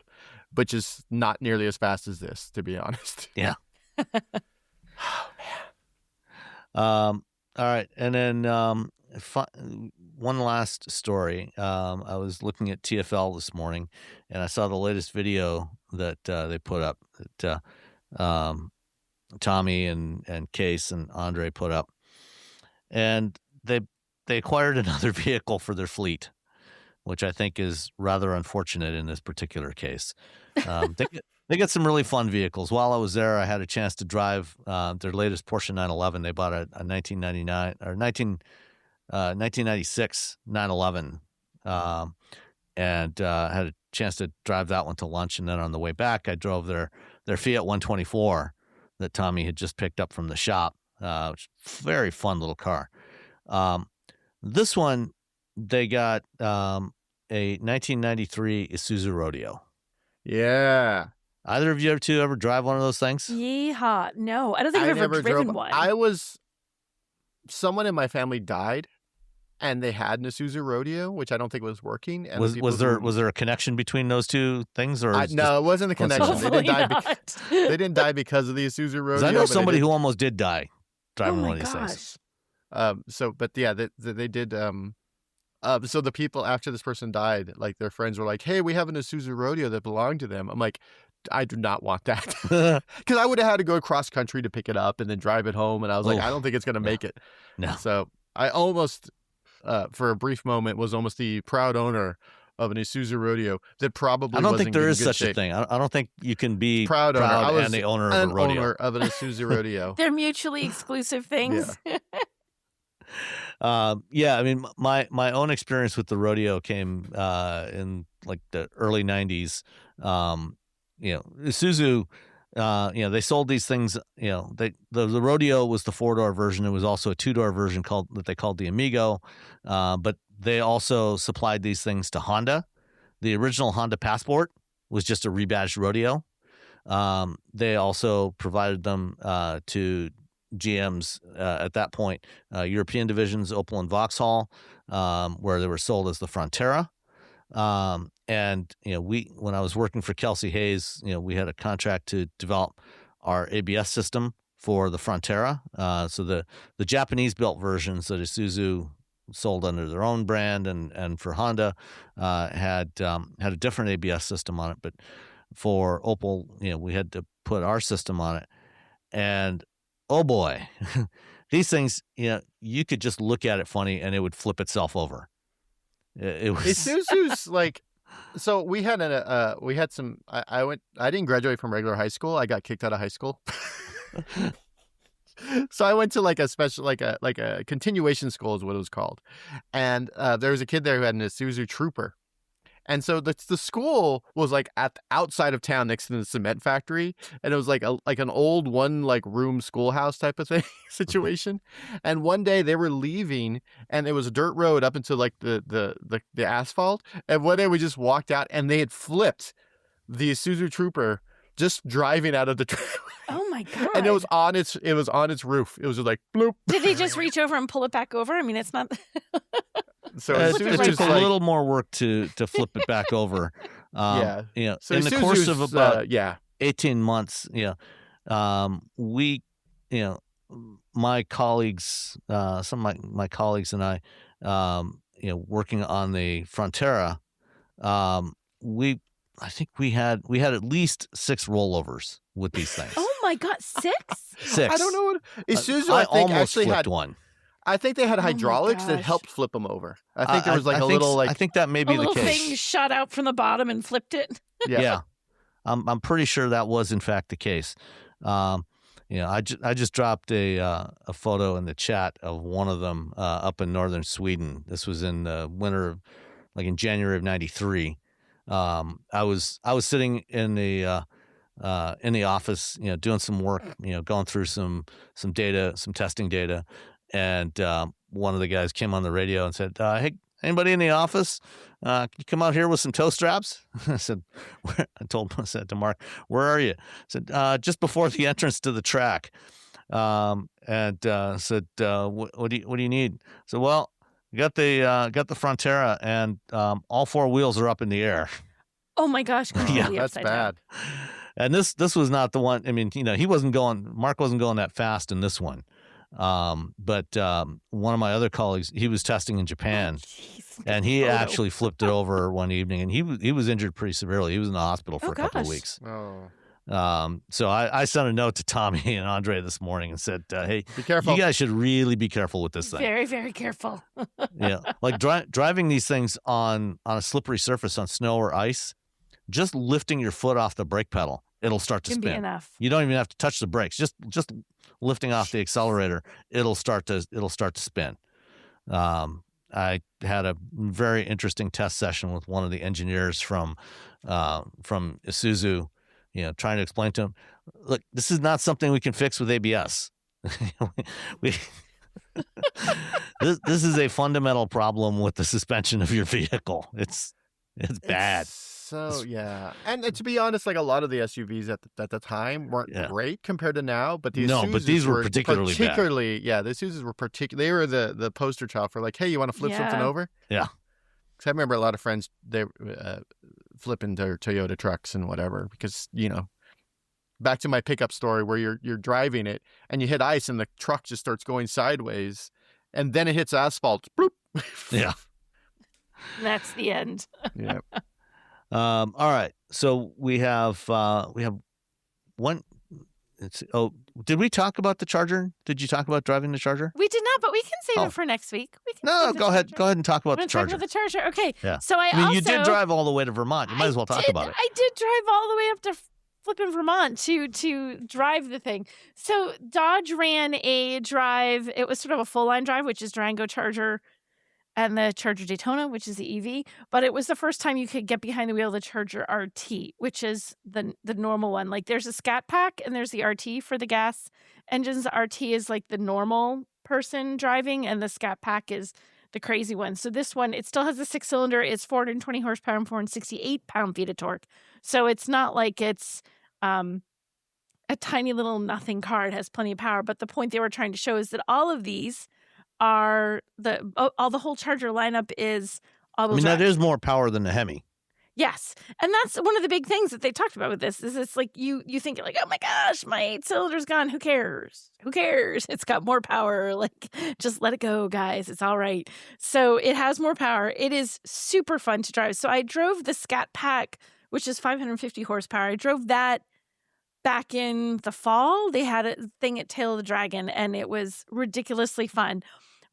which is not nearly as fast as this, to be honest. Yeah. Oh man. All right, and then one last story. I was looking at TFL this morning, and I saw the latest video that they put up that Tommy and Case and Andre put up, and they acquired another vehicle for their fleet, which I think is rather unfortunate in this particular case. They get some really fun vehicles. While I was there, I had a chance to drive their latest Porsche 911. They bought a 1996 911, and had a chance to drive that one to lunch. And then on the way back, I drove their Fiat 124 that Tommy had just picked up from the shop. Which very fun little car. This one, they got a 1993 Isuzu Rodeo. Yeah. Either of you ever drive one of those things? Yeehaw. No, I don't think I've ever driven one. Someone in my family died, and they had an Isuzu Rodeo, which I don't think was working. And was there a connection between those two things, or no, it wasn't a connection. They didn't die because of the Isuzu Rodeo. I know somebody who almost did die driving one of these things. They did. So the people after this person died, like their friends were like, "Hey, we have an Isuzu Rodeo that belonged to them." I'm like, I do not want that because I would have had to go cross country to pick it up and then drive it home, and I was like, I don't think it's gonna make it. No. So I almost for a brief moment, was almost the proud owner of an Isuzu rodeo that probably I don't wasn't think there in is good such shape. a thing. I don't think you can be Proud owner. I was and the owner of a an rodeo. owner of an Isuzu rodeo. They're mutually exclusive things. Yeah, I mean, my own experience with the rodeo came in like the early 90s. Isuzu, they sold these things. The rodeo was the 4-door version. It was also a 2-door version that they called the Amigo, but they also supplied these things to Honda. The original Honda Passport was just a rebadged rodeo. They also provided them to GM's at that point European divisions, Opel and Vauxhall, where they were sold as the Frontera. And when I was working for Kelsey Hayes, we had a contract to develop our ABS system for the Frontera. So the Japanese built versions that Isuzu sold under their own brand and for Honda had a different ABS system on it, but for Opel, we had to put our system on it. And oh boy, these things, you could just look at it funny and it would flip itself over. It was Isuzu's like, so we had I didn't graduate from regular high school. I got kicked out of high school. So I went to like a special, like a continuation school is what it was called. And there was a kid there who had an Isuzu Trooper. And so the school was like outside of town next to the cement factory. And it was like an old one, like room schoolhouse type of thing situation. And one day they were leaving and it was a dirt road up into like the asphalt. And one day we just walked out and they had flipped the Isuzu Trooper just driving out of the trailer. Oh my God. And it was on its roof. It was just like bloop. Did they just reach over and pull it back over? I mean, it's not. So it Isuzu's took a little more work to flip it back over. Yeah. So in the course of about 18 months, my colleagues, some of my colleagues and I, working on the Frontera, I think we had at least 6 rollovers with these things. Oh my God, 6? 6. I don't know what Isuzu. I I think almost actually flipped had one. I think they had hydraulics that gosh. helped flip them over. I think there was like I think that may be A the little case. thing shot out from the bottom and flipped it. Yeah. I'm pretty sure that was in fact the case. I just dropped a photo in the chat of one of them up in northern Sweden. This was in the winter of, like in January of '93. I was sitting in the office, doing some work, going through some data, some testing data, and one of the guys came on the radio and said, "Hey, anybody in the office? Can you come out here with some tow straps?" I said, I said to Mark, "Where are you?" I said, "Just before the entrance to the track." And said, "What do you need?" I said, "Well, we got the Frontera, and all 4 wheels are up in the air." Oh my gosh, completely That's upside bad. down. And this was not the one. I mean, Mark wasn't going that fast in this one. But one of my other colleagues, he was testing in Japan, Jeez, and he photo. actually flipped it over one evening, and he was injured pretty severely. He was in the hospital for a couple of gosh. weeks. Oh. So I sent a note to Tommy and Andre this morning and said, "Hey, Be careful. you guys should really be careful with this thing." Very, very careful. Like driving these things on a slippery surface on snow or ice, just lifting your foot off the brake pedal, it'll start to Can spin. be enough. You don't even have to touch the brakes. Just lifting off the accelerator, it'll start to spin. I had a very interesting test session with one of the engineers from Isuzu, trying to explain to him, look, this is not something we can fix with ABS. This is a fundamental problem with the suspension of your vehicle. It's bad. So yeah, and to be honest, like a lot of the SUVs at the time weren't great compared to now, but the Isuzus these were particularly bad. Yeah, the Isuzus were they were the poster child for like, hey, you want to flip something over? Yeah. Because I remember a lot of friends they flipping their Toyota trucks and whatever because back to my pickup story where you're driving it and you hit ice and the truck just starts going sideways and then it hits asphalt. Bloop. Yeah. That's the end. Yeah. All right. So we have one. did we talk about the Charger? Did you talk about driving the Charger? We did not, but we can save it for next week. No, go ahead. Go ahead and talk about the Charger. Talk about the Charger. Okay. Yeah. So you did drive all the way to Vermont. You might as well talk about it. I did drive all the way up to flipping Vermont to drive the thing. So Dodge ran a drive. It was sort of a full line drive, which is Durango Charger and the Charger Daytona, which is the EV. But it was the first time you could get behind the wheel of the Charger RT, which is the normal one. Like there's a Scat Pack and there's the RT for the gas engines. The RT is like the normal person driving, and the Scat Pack is the crazy one. So this one, it still has a 6-cylinder. It's 420 horsepower and 468 pound-feet of torque. So it's not like it's a tiny little nothing car. It has plenty of power. But the point they were trying to show is that all of these are the whole Charger lineup is all-wheel drive. That is more power than the Hemi. Yes. And that's one of the big things that they talked about with this is it's like you think like, oh my gosh, my 8-cylinder's gone. Who cares? Who cares? It's got more power. Like, just let it go, guys. It's all right. So it has more power. It is super fun to drive. So I drove the Scat Pack, which is 550 horsepower. I drove that back in the fall. They had a thing at Tail of the Dragon, and it was ridiculously fun.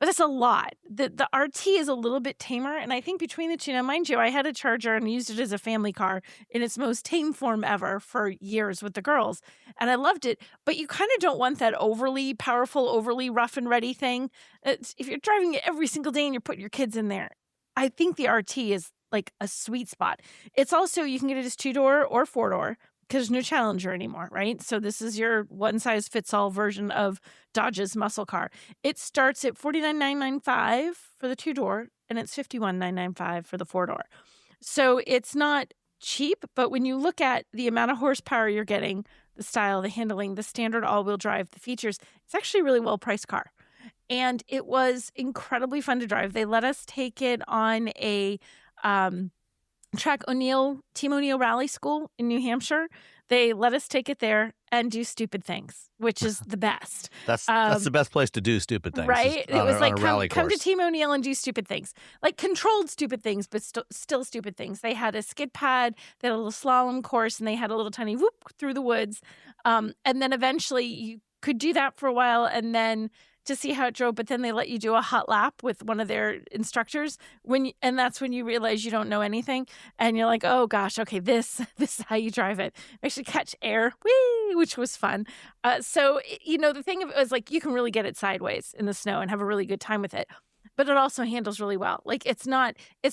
But that's a lot. The RT is a little bit tamer, and I think between the two, now mind you, I had a Charger and used it as a family car in its most tame form ever for years with the girls, and I loved it. But you kind of don't want that overly powerful, overly rough and ready thing. If you're driving it every single day and you're putting your kids in there, I think the RT is like a sweet spot. It's also, you can get it as 2-door or 4-door. Because there's no Challenger anymore, right? So this is your one-size-fits-all version of Dodge's muscle car. It starts at $49,995 for the 2-door, and it's $51,995 for the 4-door. So it's not cheap, but when you look at the amount of horsepower you're getting, the style, the handling, the standard all-wheel drive, the features, it's actually a really well-priced car. And it was incredibly fun to drive. They let us take it on a Team O'Neill Rally School in New Hampshire. They let us take it there and do stupid things, which is the best. That's the best place to do stupid things. Right? It was like, come to course. Team O'Neill and do stupid things. Like controlled stupid things, but still stupid things. They had a skid pad, they had a little slalom course, and they had a little tiny whoop through the woods. And then eventually you could do that for a while and then to see how it drove, but then they let you do a hot lap with one of their instructors and that's when you realize you don't know anything and you're like, oh gosh, okay, this is how you drive it. Actually catch air, whee, which was fun. So, the thing of it was like, you can really get it sideways in the snow and have a really good time with it. But it also handles really well. Like it's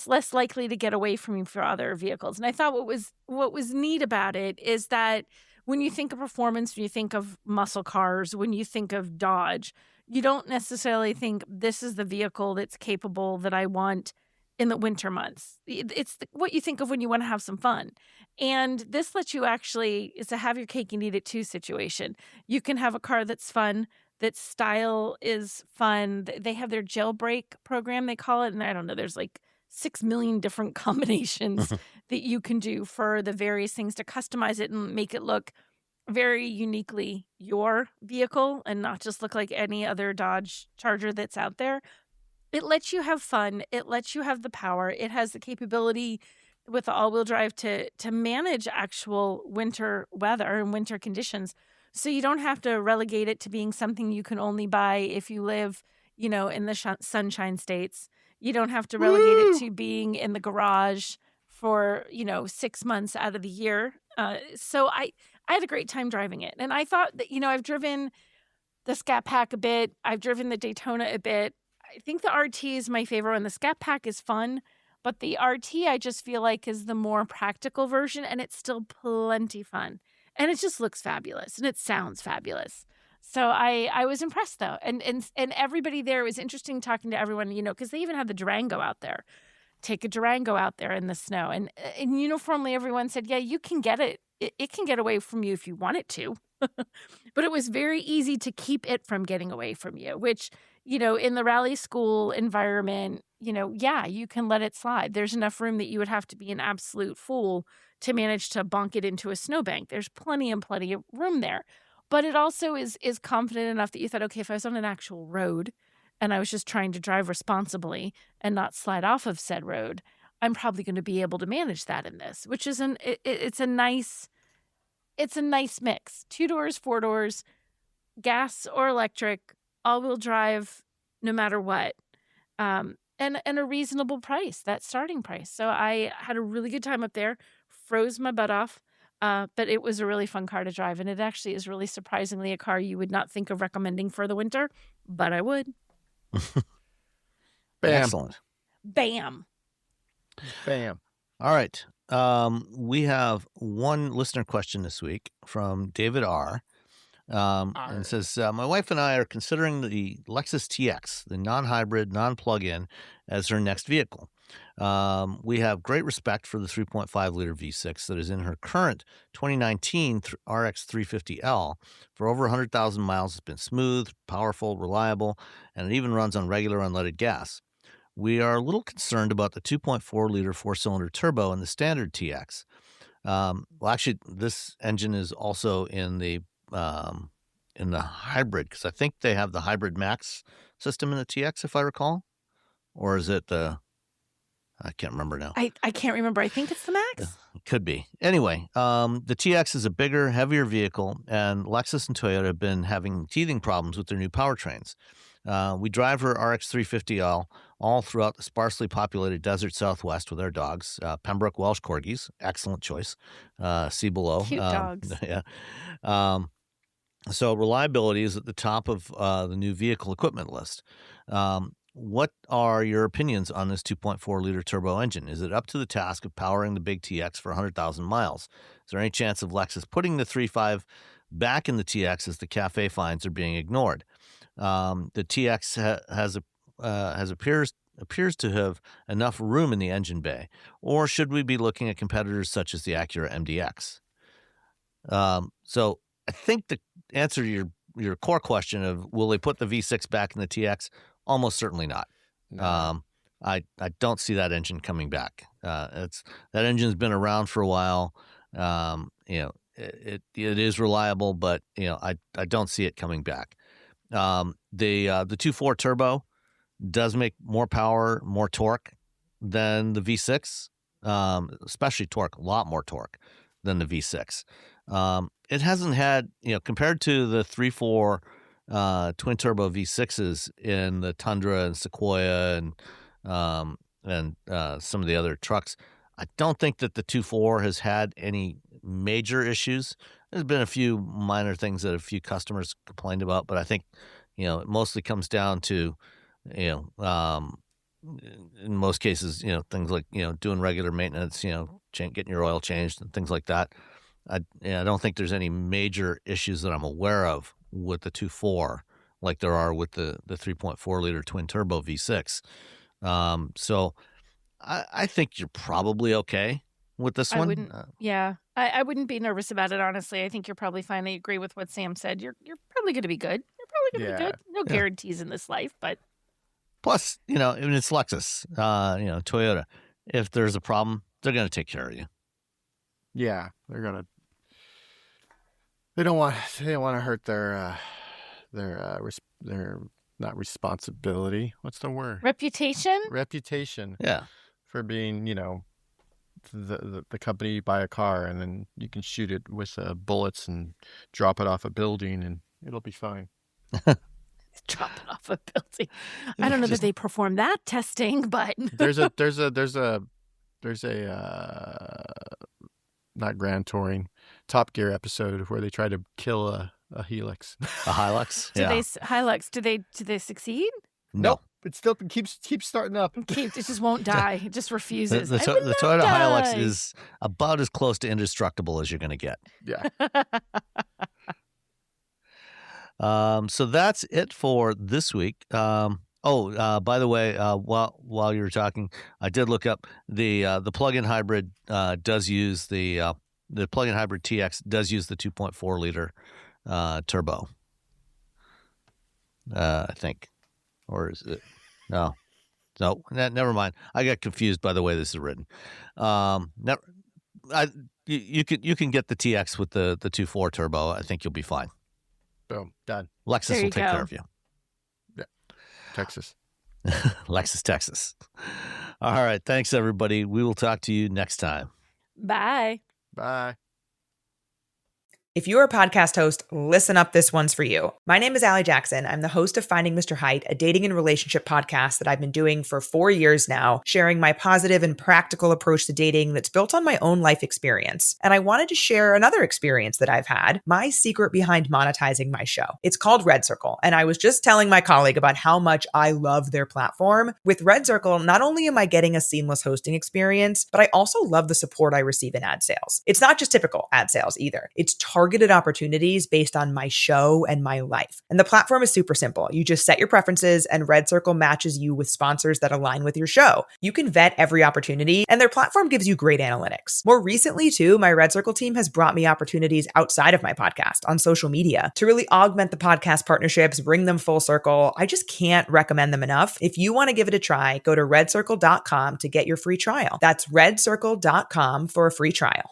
less likely to get away from you for other vehicles. And I thought what was neat about it is that when you think of performance, when you think of muscle cars, when you think of Dodge, you don't necessarily think this is the vehicle that's capable that I want in the winter months. It's what you think of when you want to have some fun. And this lets you it's a have your cake and eat it too situation. You can have a car that's fun, that style is fun. They have their jailbreak program, they call it. And I don't know, there's like 6 million different combinations that you can do for the various things to customize it and make it look very uniquely your vehicle and not just look like any other Dodge Charger that's out there. It lets you have fun. It lets you have the power. It has the capability with the all-wheel drive to manage actual winter weather and winter conditions. So you don't have to relegate it to being something you can only buy if you live, in the sunshine states. You don't have to relegate it to being in the garage for, 6 months out of the year. So I had a great time driving it. And I thought that, I've driven the Scat Pack a bit. I've driven the Daytona a bit. I think the RT is my favorite one. The Scat Pack is fun, but the RT I just feel like is the more practical version, and it's still plenty fun. And it just looks fabulous, and it sounds fabulous. So I was impressed, though. And everybody there, it was interesting talking to everyone, because they even had the Durango out there. Take a Durango out there in the snow. And uniformly, everyone said, yeah, you can get it. It can get away from you if you want it to. But it was very easy to keep it from getting away from you, which, in the rally school environment, you can let it slide. There's enough room that you would have to be an absolute fool to manage to bonk it into a snowbank. There's plenty of room there. But it also is confident enough that you thought, okay, if I was on an actual road and I was just trying to drive responsibly and not slide off of said road, I'm probably going to be able to manage that in this, which is it's it's a nice mix. 2 doors, 4 doors, gas or electric, all-wheel drive, no matter what. And a reasonable price, that starting price. So I had a really good time up there, froze my butt off, but it was a really fun car to drive. And it actually is really surprisingly a car you would not think of recommending for the winter, but I would. Bam. Excellent. Bam. Bam. All right. We have one listener question this week from David R. And it says, my wife and I are considering the Lexus TX, the non-hybrid, non-plug-in, as her next vehicle. We have great respect for the 3.5-liter V6 that is in her current 2019 RX 350L. For over 100,000 miles, it's been smooth, powerful, reliable, and it even runs on regular unleaded gas. We are a little concerned about the 2.4-liter four-cylinder turbo in the standard TX. Well, actually, this engine is also in the hybrid, because I think they have the hybrid max system in the TX, if I recall. Or is it I can't remember now. I can't remember. I think it's the Max. It could be. Anyway, the TX is a bigger, heavier vehicle, and Lexus and Toyota have been having teething problems with their new powertrains. We drive her RX 350L all throughout the sparsely populated desert Southwest with our dogs. Pembroke Welsh Corgis, excellent choice. See below. Cute dogs. Yeah. So reliability is at the top of the new vehicle equipment list. What are your opinions on this 2.4-liter turbo engine? Is it up to the task of powering the big TX for 100,000 miles? Is there any chance of Lexus putting the 3.5 back in the TX as the CAFE fines are being ignored? The TX appears to have enough room in the engine bay, or should we be looking at competitors such as the Acura MDX? So I think the answer to your core question of will they put the V6 back in the TX? Almost certainly not. No. I don't see that engine coming back. That engine's been around for a while. It is reliable, but I don't see it coming back. The 2.4 turbo does make more power, more torque than the V6, especially torque, a lot more torque than the V6. It hasn't had, compared to the 3.4 twin turbo V6s in the Tundra and Sequoia and some of the other trucks, I don't think that the 2.4 has had any major issues. There's been a few minor things that a few customers complained about, but I think, it mostly comes down to, in most cases, things like, doing regular maintenance, getting your oil changed and things like that. I don't think there's any major issues that I'm aware of with the 2.4 like there are with the 3.4-liter twin turbo V6. So I think you're probably okay with this one. I wouldn't be nervous about it, honestly. I think you're probably fine. I agree with what Sam said. You're probably going to be good. You're probably going to be good. No guarantees in this life, but plus, it's Lexus, Toyota. If there's a problem, they're going to take care of you. Yeah, they don't want to hurt their not responsibility. What's the word? Reputation. Yeah. For being, the company you buy a car and then you can shoot it with bullets and drop it off a building and it'll be fine. Drop it off a building. I don't know that they perform that testing, but there's a not Grand Touring, Top Gear episode where they try to kill a Helix. A Hilux? Hilux, do they succeed? No. It still keeps starting up. It just won't die. It just refuses. The Toyota Hilux is about as close to indestructible as you're going to get. Yeah. So that's it for this week. By the way, while you were talking, I did look up the plug-in hybrid does use the plug-in hybrid TX does use the 2.4-liter turbo. I think, or is it? No, never mind. I got confused by the way this is written. You can get the TX with the 2.4 turbo. I think you'll be fine. Boom, done. Lexus will take care of you. Yeah, Texas. Lexus, Texas. All right. Thanks, everybody. We will talk to you next time. Bye. Bye. If you're a podcast host, listen up, this one's for you. My name is Allie Jackson. I'm the host of Finding Mr. Height, a dating and relationship podcast that I've been doing for 4 years now, sharing my positive and practical approach to dating that's built on my own life experience. And I wanted to share another experience that I've had, my secret behind monetizing my show. It's called Red Circle, and I was just telling my colleague about how much I love their platform. With Red Circle, not only am I getting a seamless hosting experience, but I also love the support I receive in ad sales. It's not just typical ad sales either. It's targeted opportunities based on my show and my life. And the platform is super simple. You just set your preferences and Red Circle matches you with sponsors that align with your show. You can vet every opportunity and their platform gives you great analytics. More recently too, my Red Circle team has brought me opportunities outside of my podcast on social media to really augment the podcast partnerships, bring them full circle. I just can't recommend them enough. If you want to give it a try, go to redcircle.com to get your free trial. That's redcircle.com for a free trial.